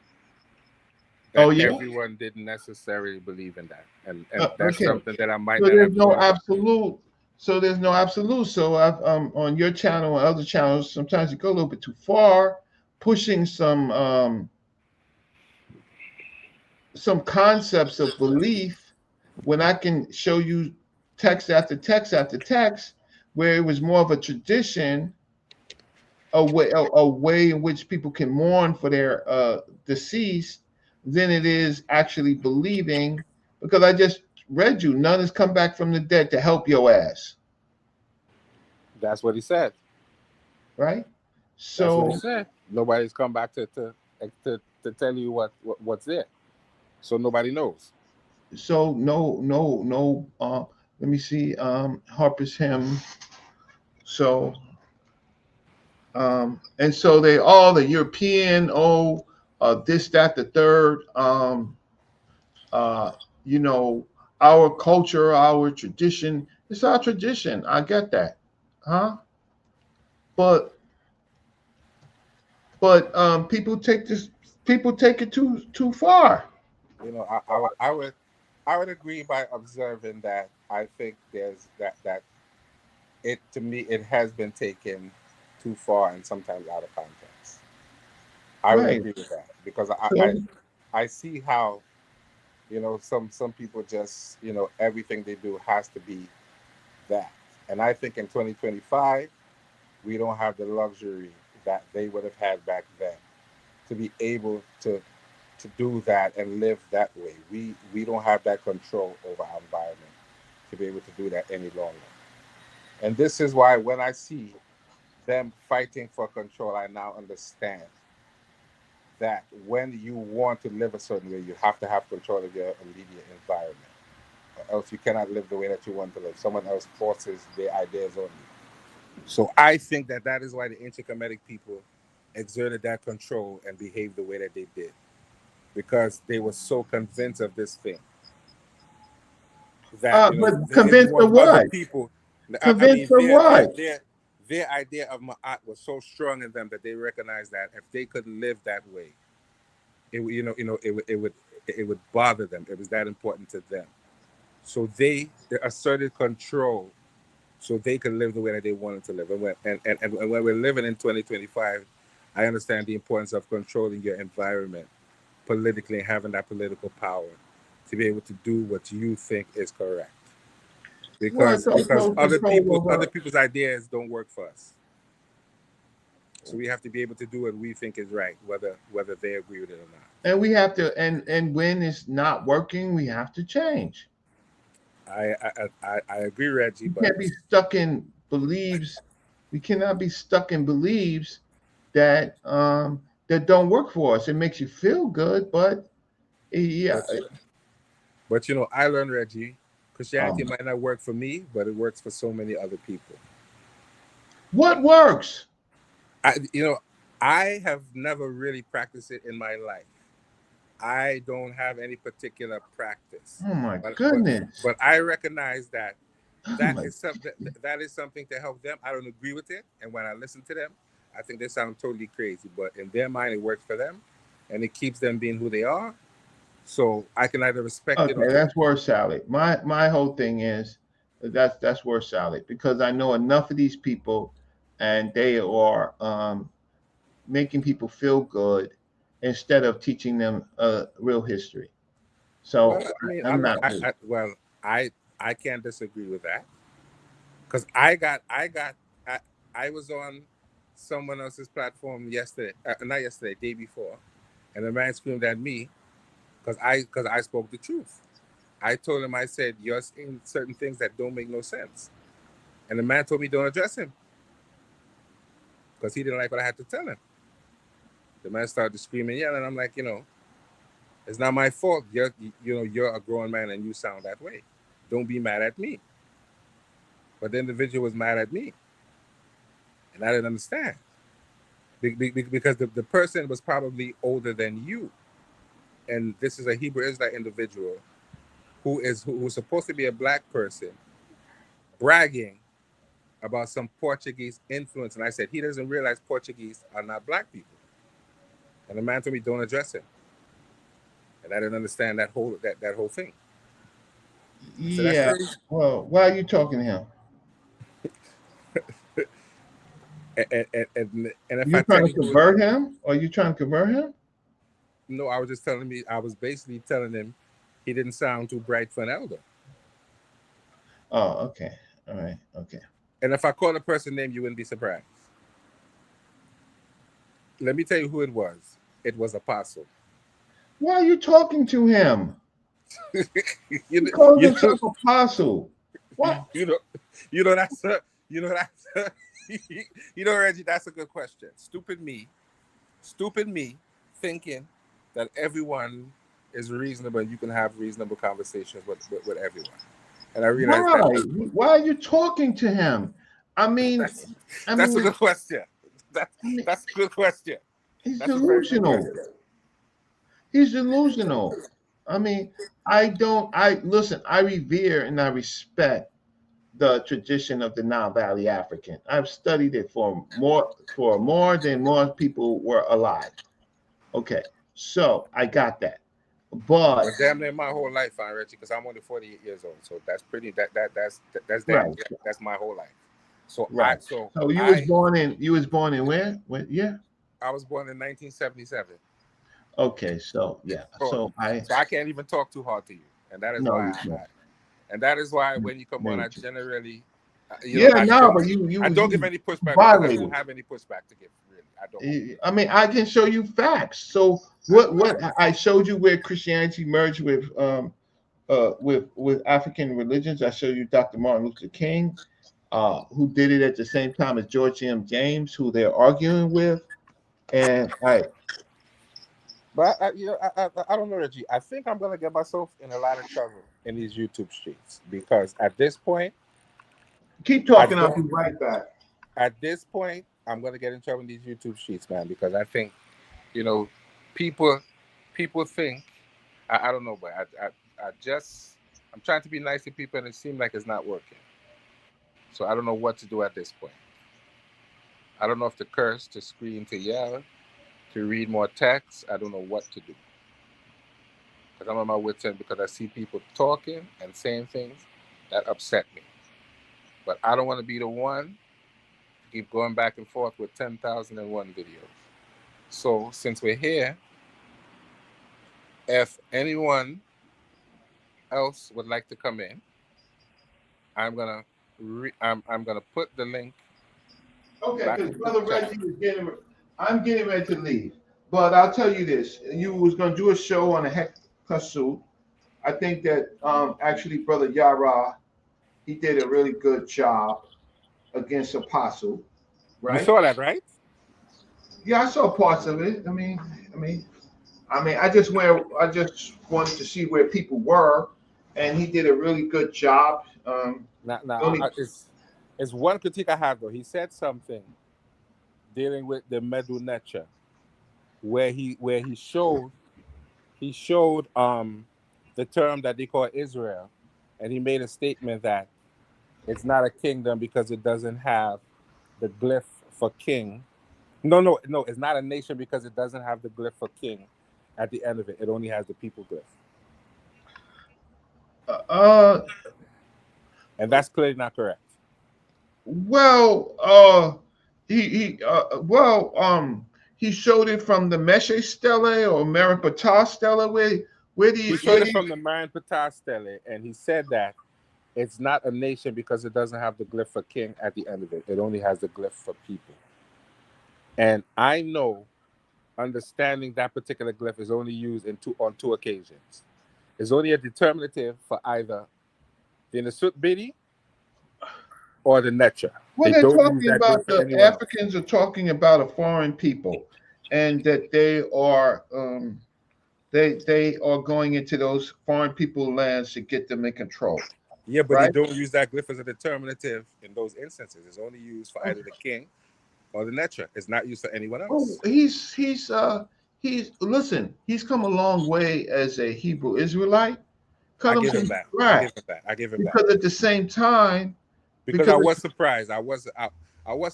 Oh That yeah. everyone didn't necessarily believe in that, and that's Okay. something that I might So not there's have no thought about. absolute. So there's no absolute. So I've on your channel and other channels, sometimes you go a little bit too far, pushing some concepts of belief when I can show you text after text after text where it was more of a tradition, a way in which people can mourn for their deceased than it is actually believing. Because I just read you, none has come back from the dead to help your ass, That's what he said. right? That's what he So, said. Nobody's come back to tell you what's there, so nobody knows. so no. Let me see. Harper's hymn. So and so they all the European, this, that, the third, uh, you know, our culture, our tradition. It's our tradition. I get that, huh? But people take it too far. I would agree by observing that. I think there's that it to me it has been taken too far and sometimes out of context. I would Right. agree with that because So I see how. Some people just, everything they do has to be that. And I think in 2025, we don't have the luxury that they would have had back then to be able to do that and live that way. We don't have that control over our environment to be able to do that any longer. And this is why when I see them fighting for control, I now understand that when you want to live a certain way, you have to have control of your immediate environment. Or else you cannot live the way that you want to live. Someone else forces their ideas on you. So I think that that is why the ancient Kemetic people exerted that control and behaved the way that they did, because they were so convinced of this thing that But they didn't convinced want of other what? people. I Convinced mean, of what? their idea of Ma'at was so strong in them that they recognized that if they could live that way, it would bother them. It was that important to them. So they asserted control so they could live the way that they wanted to live. And when we're living in 2025, I understand the importance of controlling your environment politically and having that political power to be able to do what you think is correct. Well, Because it's also control other over, people's ideas don't work for us. So we have to be able to do what we think is right, whether they agree with it or not. and we have to, and when it's not working, we have to change. I agree, Reggie, We but can't be stuck in beliefs. We cannot be stuck in beliefs that don't work for us. It makes you feel good, but yeah. but I learned, Reggie, Christianity Um, might not work for me, but it works for so many other people. what works? I you know I have never really practiced it in my life. I don't have any particular practice, Oh my but but goodness. but I recognize that Oh that my. is something that is something to help them. I don't agree with it, and when I listen to them, I think they sound totally crazy. But in their mind, it works for them, and it keeps them being who they are. So I can either respect it or Okay, not. that's word salad. My whole thing is that's word salad because I know enough of these people, and they are making people feel good instead of teaching them real history. Well, So I mean, I'm I'm not. not really. I can't disagree with that because I, I was on someone else's platform yesterday, not yesterday, day before, and the man screamed at me because I spoke the truth. I told him, I said, you're saying certain things that don't make no sense. And the man told me don't address him because he didn't like what I had to tell him. The man started screaming, yelling. I'm like, it's not my fault. You're a grown man and you sound that way. Don't be mad at me. But the individual was mad at me, and I didn't understand because the person was probably older than you, and this is a Hebrew Israelite individual who's supposed to be a black person bragging about some Portuguese influence, and I said he doesn't realize Portuguese are not black people. And the man told me don't address him, and I didn't understand that whole thing. I said that's Yeah. crazy. Well, why are you talking to him? And if I You tell trying to you who, convert him? Or you trying to convert him? no, I was basically telling him he didn't sound too bright for an elder. Oh, okay. All right. Okay. And if I call a person name, you wouldn't be surprised. Let me tell you who it was. It was Apostle. Why are you talking to him? you He know, calls you know, himself apostle. What? you know, that's Reggie. That's a good question. Stupid me, thinking that everyone is reasonable and you can have reasonable conversations with everyone. And I realized that Why? Why are you talking to him? I mean, that's I that's a mean, good question. That's I mean, that's a good question. he's That's a very good delusional. question. He's delusional. I mean, I don't. I listen. I revere and I respect the tradition of the Nile Valley African. I've studied it for more than more people were alive. Okay, so I got that. Well, But damn near my whole life, Reggie, because I'm only 48 years old. So that's pretty. That's damn. right, That's my whole life. So I right. so So you was I born in where? Yeah. I was born in 1977. Okay, so yeah, So, so I so I can't even talk too hard to you, and that is no, why you can't. and that is why when you come on, No, I generally, yeah, no, but you I was don't give you any pushback because I don't violated. have any pushback to give. Really, I don't. I mean, I can show you facts. So I what? know What facts. I showed you where Christianity merged with African religions. I showed you Dr. Martin Luther King, who did it at the same time as George M. James, who they're arguing with, and I But I don't know, Reggie. I think I'm gonna get myself in a lot of trouble in these YouTube streets because at this point, keep I talking. I'll don't. be right back. At this point, I'm gonna get in trouble in these YouTube streets, man, because I think you know, people people think I don't know, but I just I'm trying to be nice to people, and it seems like it's not working. So I don't know what to do at this point. I don't know if to curse, to scream, to yell, to read more text. I don't know what to do because I'm on my wits end because I see people talking and saying things that upset me. But I don't want to be the one to keep going back and forth with 10,001 videos. So since we're here, if anyone else would like to come in, I'm gonna I'm gonna put the link Okay, back because into the Brother chat. Reggie is getting, I'm getting ready to leave. But I'll tell you this: you was going to do a show on the Heck Kasu. I think that actually Brother Yara, he did a really good job against Apostle, You right? saw that, right? Yeah, I saw parts of it. I mean, I just went. I just wanted to see where people were, and he did a really good job. Now, Only it's one critique I have though. He said something dealing with the Medu Necha, where he showed the term that they call Israel, and he made a statement that it's not a kingdom because it doesn't have the glyph for king. No, it's not a nation because it doesn't have the glyph for king at the end of it. It only has the people glyph. uh, And that's clearly not correct. well, he showed it from the Meshe Stele or Meripata Stele. He showed it from the Marin Ptah Stele, and he said that it's not a nation because it doesn't have the glyph for king at the end of it. It only has the glyph for people. And I know understanding that particular glyph is only used on two occasions. It's only a determinative for either the Nasut Bidi or the Netra. Well, They they're don't use talking that glyph about for the anyone else. Africans are talking about a foreign people, and that they are going into those foreign people lands to get them in control, Yeah, but they right? don't use that glyph as a determinative in those instances. It's only used for either the king or the Netra. It's not used for anyone Oh, else. he's listen. He's come a long way as a Hebrew Israelite. I Cut him give some him that. I slack give him that. I give him that. because at the same time, Because because I was surprised. I was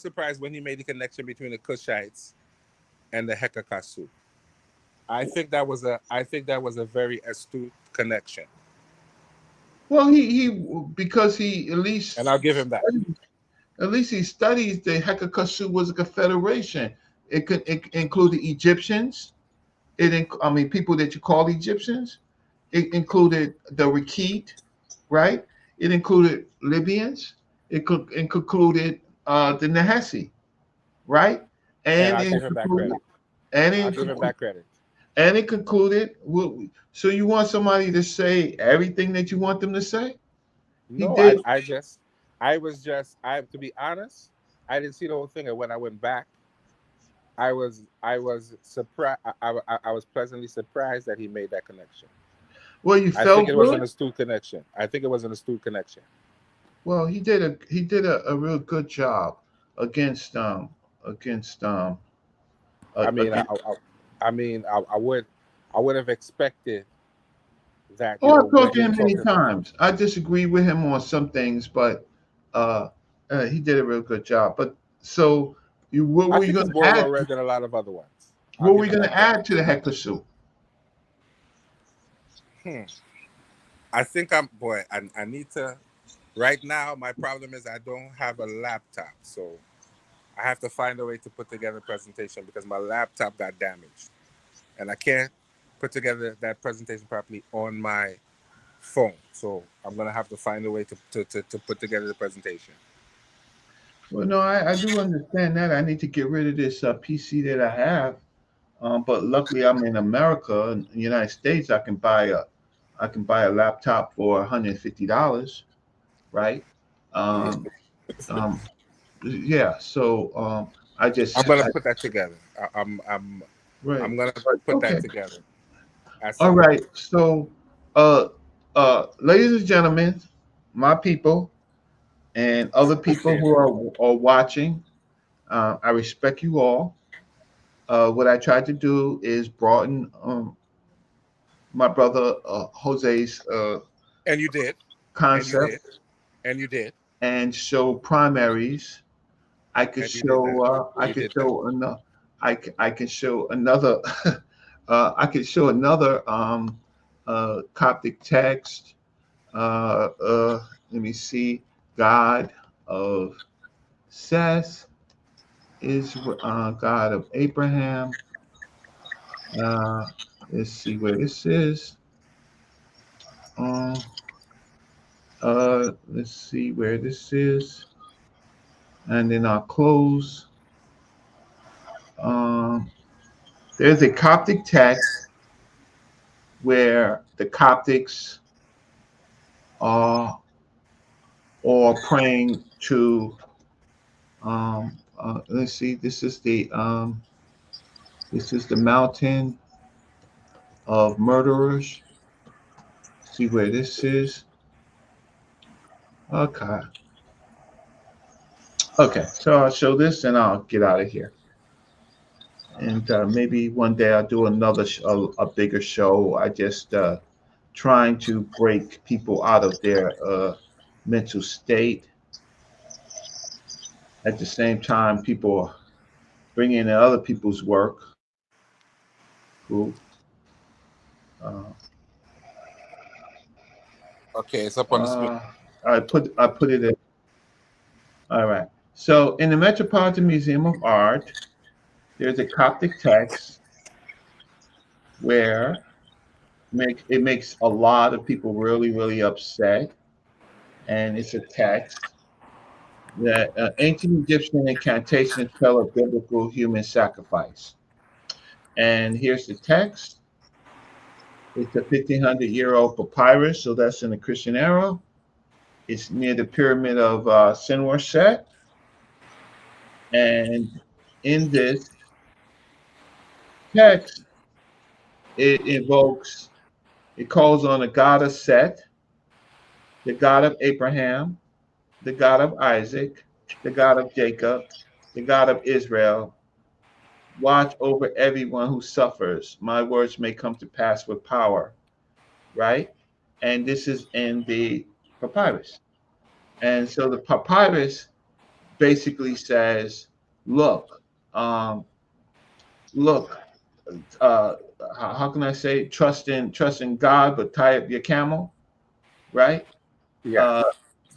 surprised when he made the connection between the Cushites and the Hekakasu. I think that was a very astute connection, well, he because he and I'll give him that. at least he studies the Hekakasu was a confederation. It could it included Egyptians. I mean people that you call Egyptians. It included the Rakit, right? It included Libyans. It included the Nahasi, right? And And I'll it give him that concluded, credit. and I'll it give him concluded, that credit. and it concluded. So you want somebody to say everything that you want them to say? He No, did. I to be honest, I didn't see the whole thing, and when I went back, I was surprised. I was pleasantly surprised that he made that connection. Well, you I think felt it was an good. astute connection. I think it was an astute connection. Well, he did a real good job against against I mean, against. I would have expected that Oh, I've when talked to he him many talked. times. I disagree with him on some things, but uh, he did a real good job. But so, what I were you think going he's to more add? well read than a lot of other ones. I'll What were give you him going that to credit. add to the heckler soup? Hmm. I think I'm boy. I need to. Right now, my problem is I don't have a laptop, so I have to find a way to put together a presentation because my laptop got damaged, and I can't put together that presentation properly on my phone. So I'm gonna have to find a way to put together the presentation. Well, no, I do understand that. I need to get rid of this PC that I have. But luckily, I'm in America, in the United States. I can buy a laptop for $150, right? Mhm. Um, um, yeah. So I I'm just gonna put that together. right. I'm gonna put that Okay. together at All some point. right. So, uh, ladies and gentlemen, my people and other people Okay. who are watching, I respect you all. What I tried to do is broaden my brother Jose's And you did. And you concept did. And you did. and show primaries. I could And you did that. show. I You could did that. show another. I can show another. I could show another Coptic text. Let me see. God of Seth is God of Abraham. Uh, let's see where this is. Um, let's see where this is, and then I'll close. Um, there's a Coptic text where the Coptics are or praying to. Let's see. This is the mountain of murderers. See where this is. Okay. Okay. So I'll show this and I'll get out of here. And maybe one day I'll do another a bigger show. I just trying to break people out of their mental state. At the same time, people bring in other people's work who uh, Okay, it's up on the screen. I put it in. All right. So in the Metropolitan Museum of Art, there's a Coptic text where it makes a lot of people really really upset, and it's a text that ancient Egyptian incantations tell of biblical human sacrifice. And here's the text. It's a 1500-year-old papyrus, so that's in the Christian era. It's near the pyramid of Senwar Set. And in this text, it invokes, it calls on the God of Set, the God of Abraham, the God of Isaac, the God of Jacob, the God of Israel. Watch over everyone who suffers. My words may come to pass with power, right? And this is in the papyrus. And so the papyrus basically says, look, um, look, uh, how can I say trust in God, but tie up your camel, right? Yeah. Uh,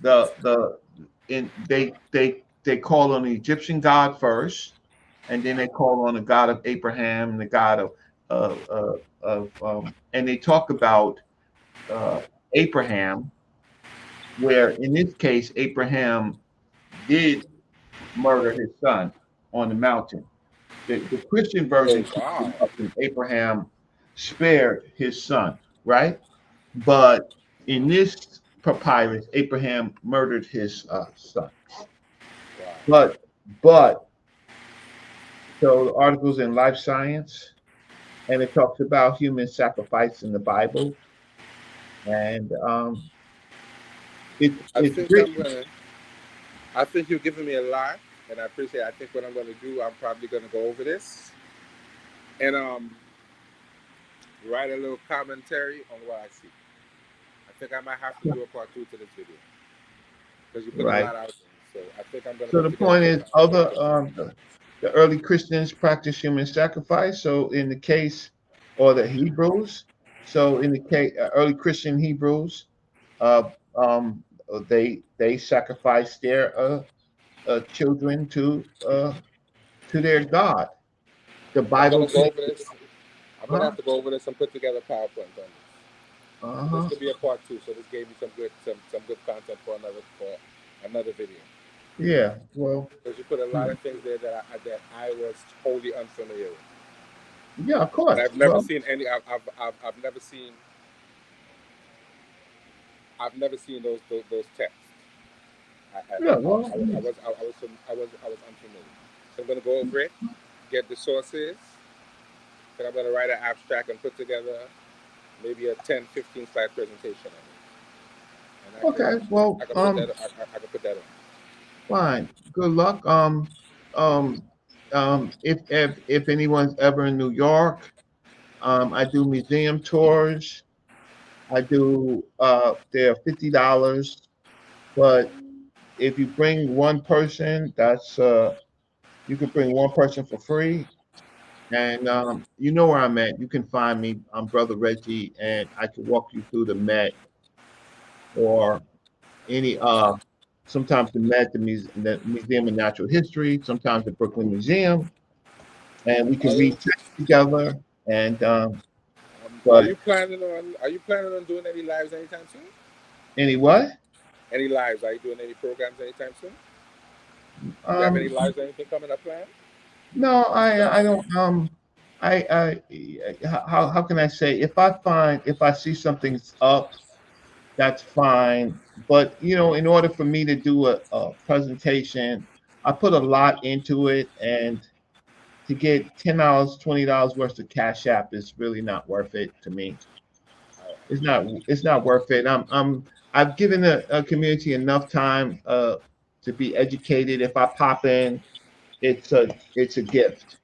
the in they call on the Egyptian God first, and then they call on the God of Abraham and the God and they talk about uh, Abraham, where in this case Abraham did murder his son on the mountain. The Christian Oh version keeps it wow. up and Abraham spared his son, right? But in this papyrus, Abraham murdered his son. Wow. But but so the articles in Life Science, and it talks about human sacrifice in the Bible, and I it's think I'm written gonna. I think you're giving me a lot, and I appreciate it. I think what I'm gonna do, I'm probably gonna go over this and write a little commentary on what I see. I think I might have to do a part two to this video because you put a right. lot out there. So I think I'm gonna So put the together point some is, kind of other part two. the early Christians practiced human sacrifice. So in the case, or the Hebrews, so in the case, early Christian Hebrews, uh, um, they sacrificed their children to their God. The I'm Bible gonna go claims over this. I'm gonna Huh? have to go over this and put together PowerPoint on this. But this Uh-huh. could be a part two. So this gave me some good content for another video. Yeah. Well, Because you put a lot mm, of things there that I was totally unfamiliar with, yeah, of and course. I've never Well, seen any. I've never seen those texts. yeah, well, I was unfamiliar. So I'm gonna go over it, get the sources, then I'm gonna write an abstract and put together maybe a 10, 15 slide presentation on it, and okay. Well, I can put that on. fine. Good luck. If anyone's ever in New York, I do museum tours. I do. They're $50, but if you bring one person, that's you can bring one person for free. And you know where I'm at. You can find me. I'm Brother Reggie, and I can walk you through the Met or any sometimes the Met, the Museum of Natural History, sometimes the Brooklyn Museum, and we can Are read you, text together. And but are you planning on doing any lives anytime soon? any what? Any lives? Are you doing any programs anytime soon? You have any Um, lives or anything coming up planned? no, I Discuss? don't. How can I say? If I see something's up, that's fine. But in order for me to do a presentation, I put a lot into it, and to get $10, $20 worth of Cash App is really not worth it to me. All right. It's not worth it. I've given a community enough time to be educated. If I pop in, it's a gift.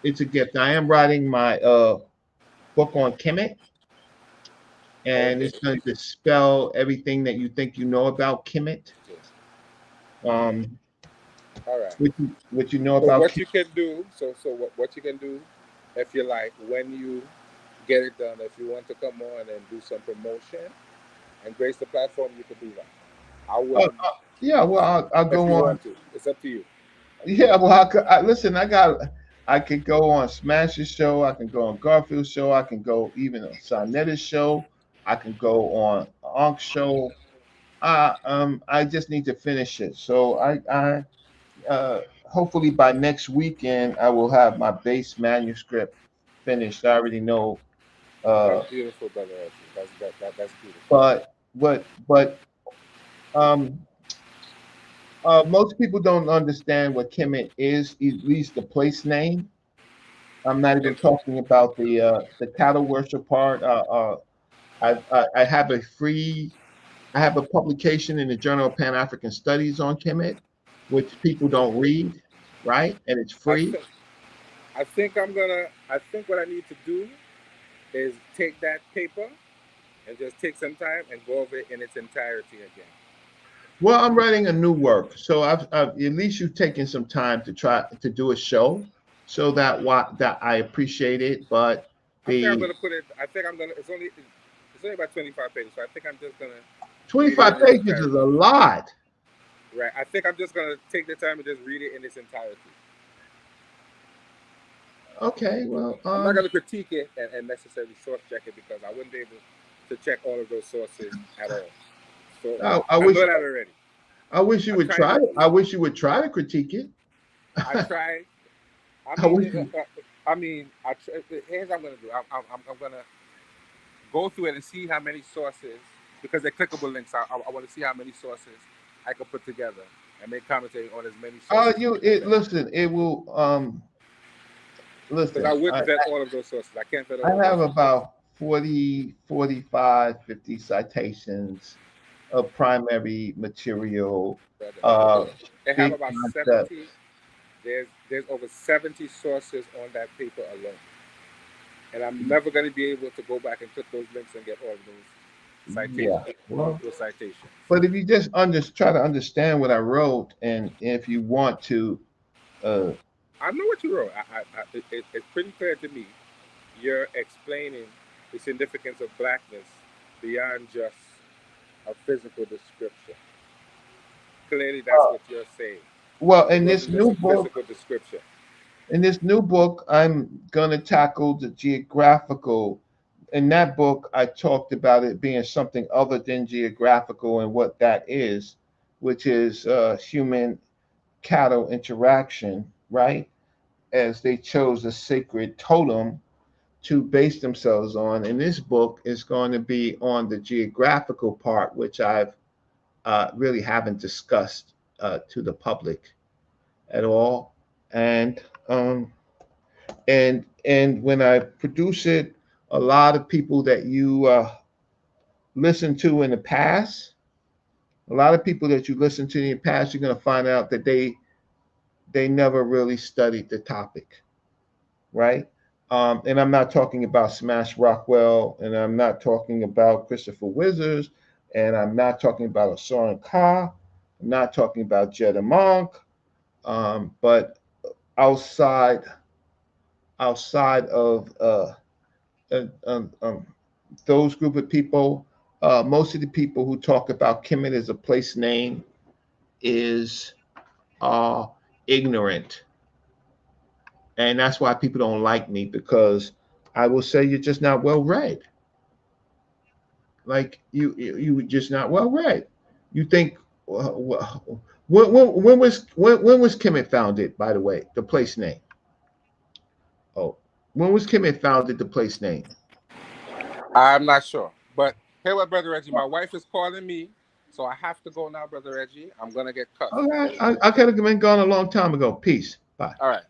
It's a gift. I am writing my book on Kemet, and Okay. it's going to dispel everything that you think you know about Kemet. Yeah. Um, All right. what you know So about what Kemet. you can do, what you can do, if you like, when you get it done, if you want to come on and do some promotion and grace the platform, you can do that. I Uh, wouldn't, yeah, well, I'll if go you on. want to. It's up to you. Yeah, well, listen. I could go on Smash's show. I can go on Garfield's show. I can go even on Sonetta's show. I can go on Ank's show. I just need to finish it. So hopefully by next weekend I will have my base manuscript finished. I already know. That's Uh, beautiful, brother. Reggie. That's beautiful. but um, most people don't understand what Kemet is. At least the place name. I'm not even Okay. talking about the cattle worship part. I have I have a publication in the Journal of Pan African Studies on Kemet, which people don't read, right? And it's I free. think I think what I need to do is take that paper and just take some time and go over it in its entirety again. Well, I'm writing a new work, so at least you've taken some time to try to do a show, so that I appreciate it. But I think I'm the gonna put it. I think I'm gonna. It's only about 25 pages, so I think I'm just gonna read it 25 in its pages is entirety. a lot. Right. I think I'm just gonna take the time and just read it in its entirety. Okay, well, I'm not gonna critique it and necessarily source check it because I wouldn't be able to check all of those sources at all. So I, I I know wish that already. I wish you I'm would trying try. to. I wish you would try to critique it. I try. I I mean, wish you. here's what I'm gonna do. I'm gonna go through it and see how many sources, because they're clickable links. I want to see how many sources I can put together and make commentary on as many sources You as I it can. listen. It will. Because I Listen. wouldn't vet all of those sources. I can't vet I all of those have sources. about 40, 45, 50 citations of primary material, uh, They have big about concept. 70. There's over 70 sources on that paper alone, and I'm never going to be able to go back and click those links and get all of those Yeah. citations. Well, Those citations. but if you just try to understand what I wrote, and if you want to, uh, I know what you wrote. It's pretty clear to me. You're explaining the significance of blackness beyond just a physical description. Clearly, that's uh, what you're saying. well, It in this wasn't just new a book, physical description. In this new book, I'm going to tackle the geographical. In that book, I talked about it being something other than geographical and what that is, which is human cattle interaction, right? As they chose a sacred totem to base themselves on. And this book is going to be on the geographical part, which I've really haven't discussed to the public at all. And um, and when I produce it, a lot of people that you listen to in the past, a lot of people that you listen to in the past, you're going to find out that they never really studied the topic, right? And I'm not talking about Smash Rockwell, and I'm not talking about Christopher Wizards, and I'm not talking about Soren Ka, I'm not talking about Jetta Monk, but outside outside of uh, um, um, those group of people, most of the people who talk about Kemet as a place name is uh, ignorant, and that's why people don't like me because I will say you're just not well read. Like you were just not well read. You think when was Kemet founded? By the way, the place name. Oh, when was Kemet founded? The place name. I'm not sure. But hey, what, Brother Reggie, my wife is calling me, so I have to go now, Brother Reggie. I'm gonna get cut. All right, I could have been gone a long time ago. Peace. Bye. All right.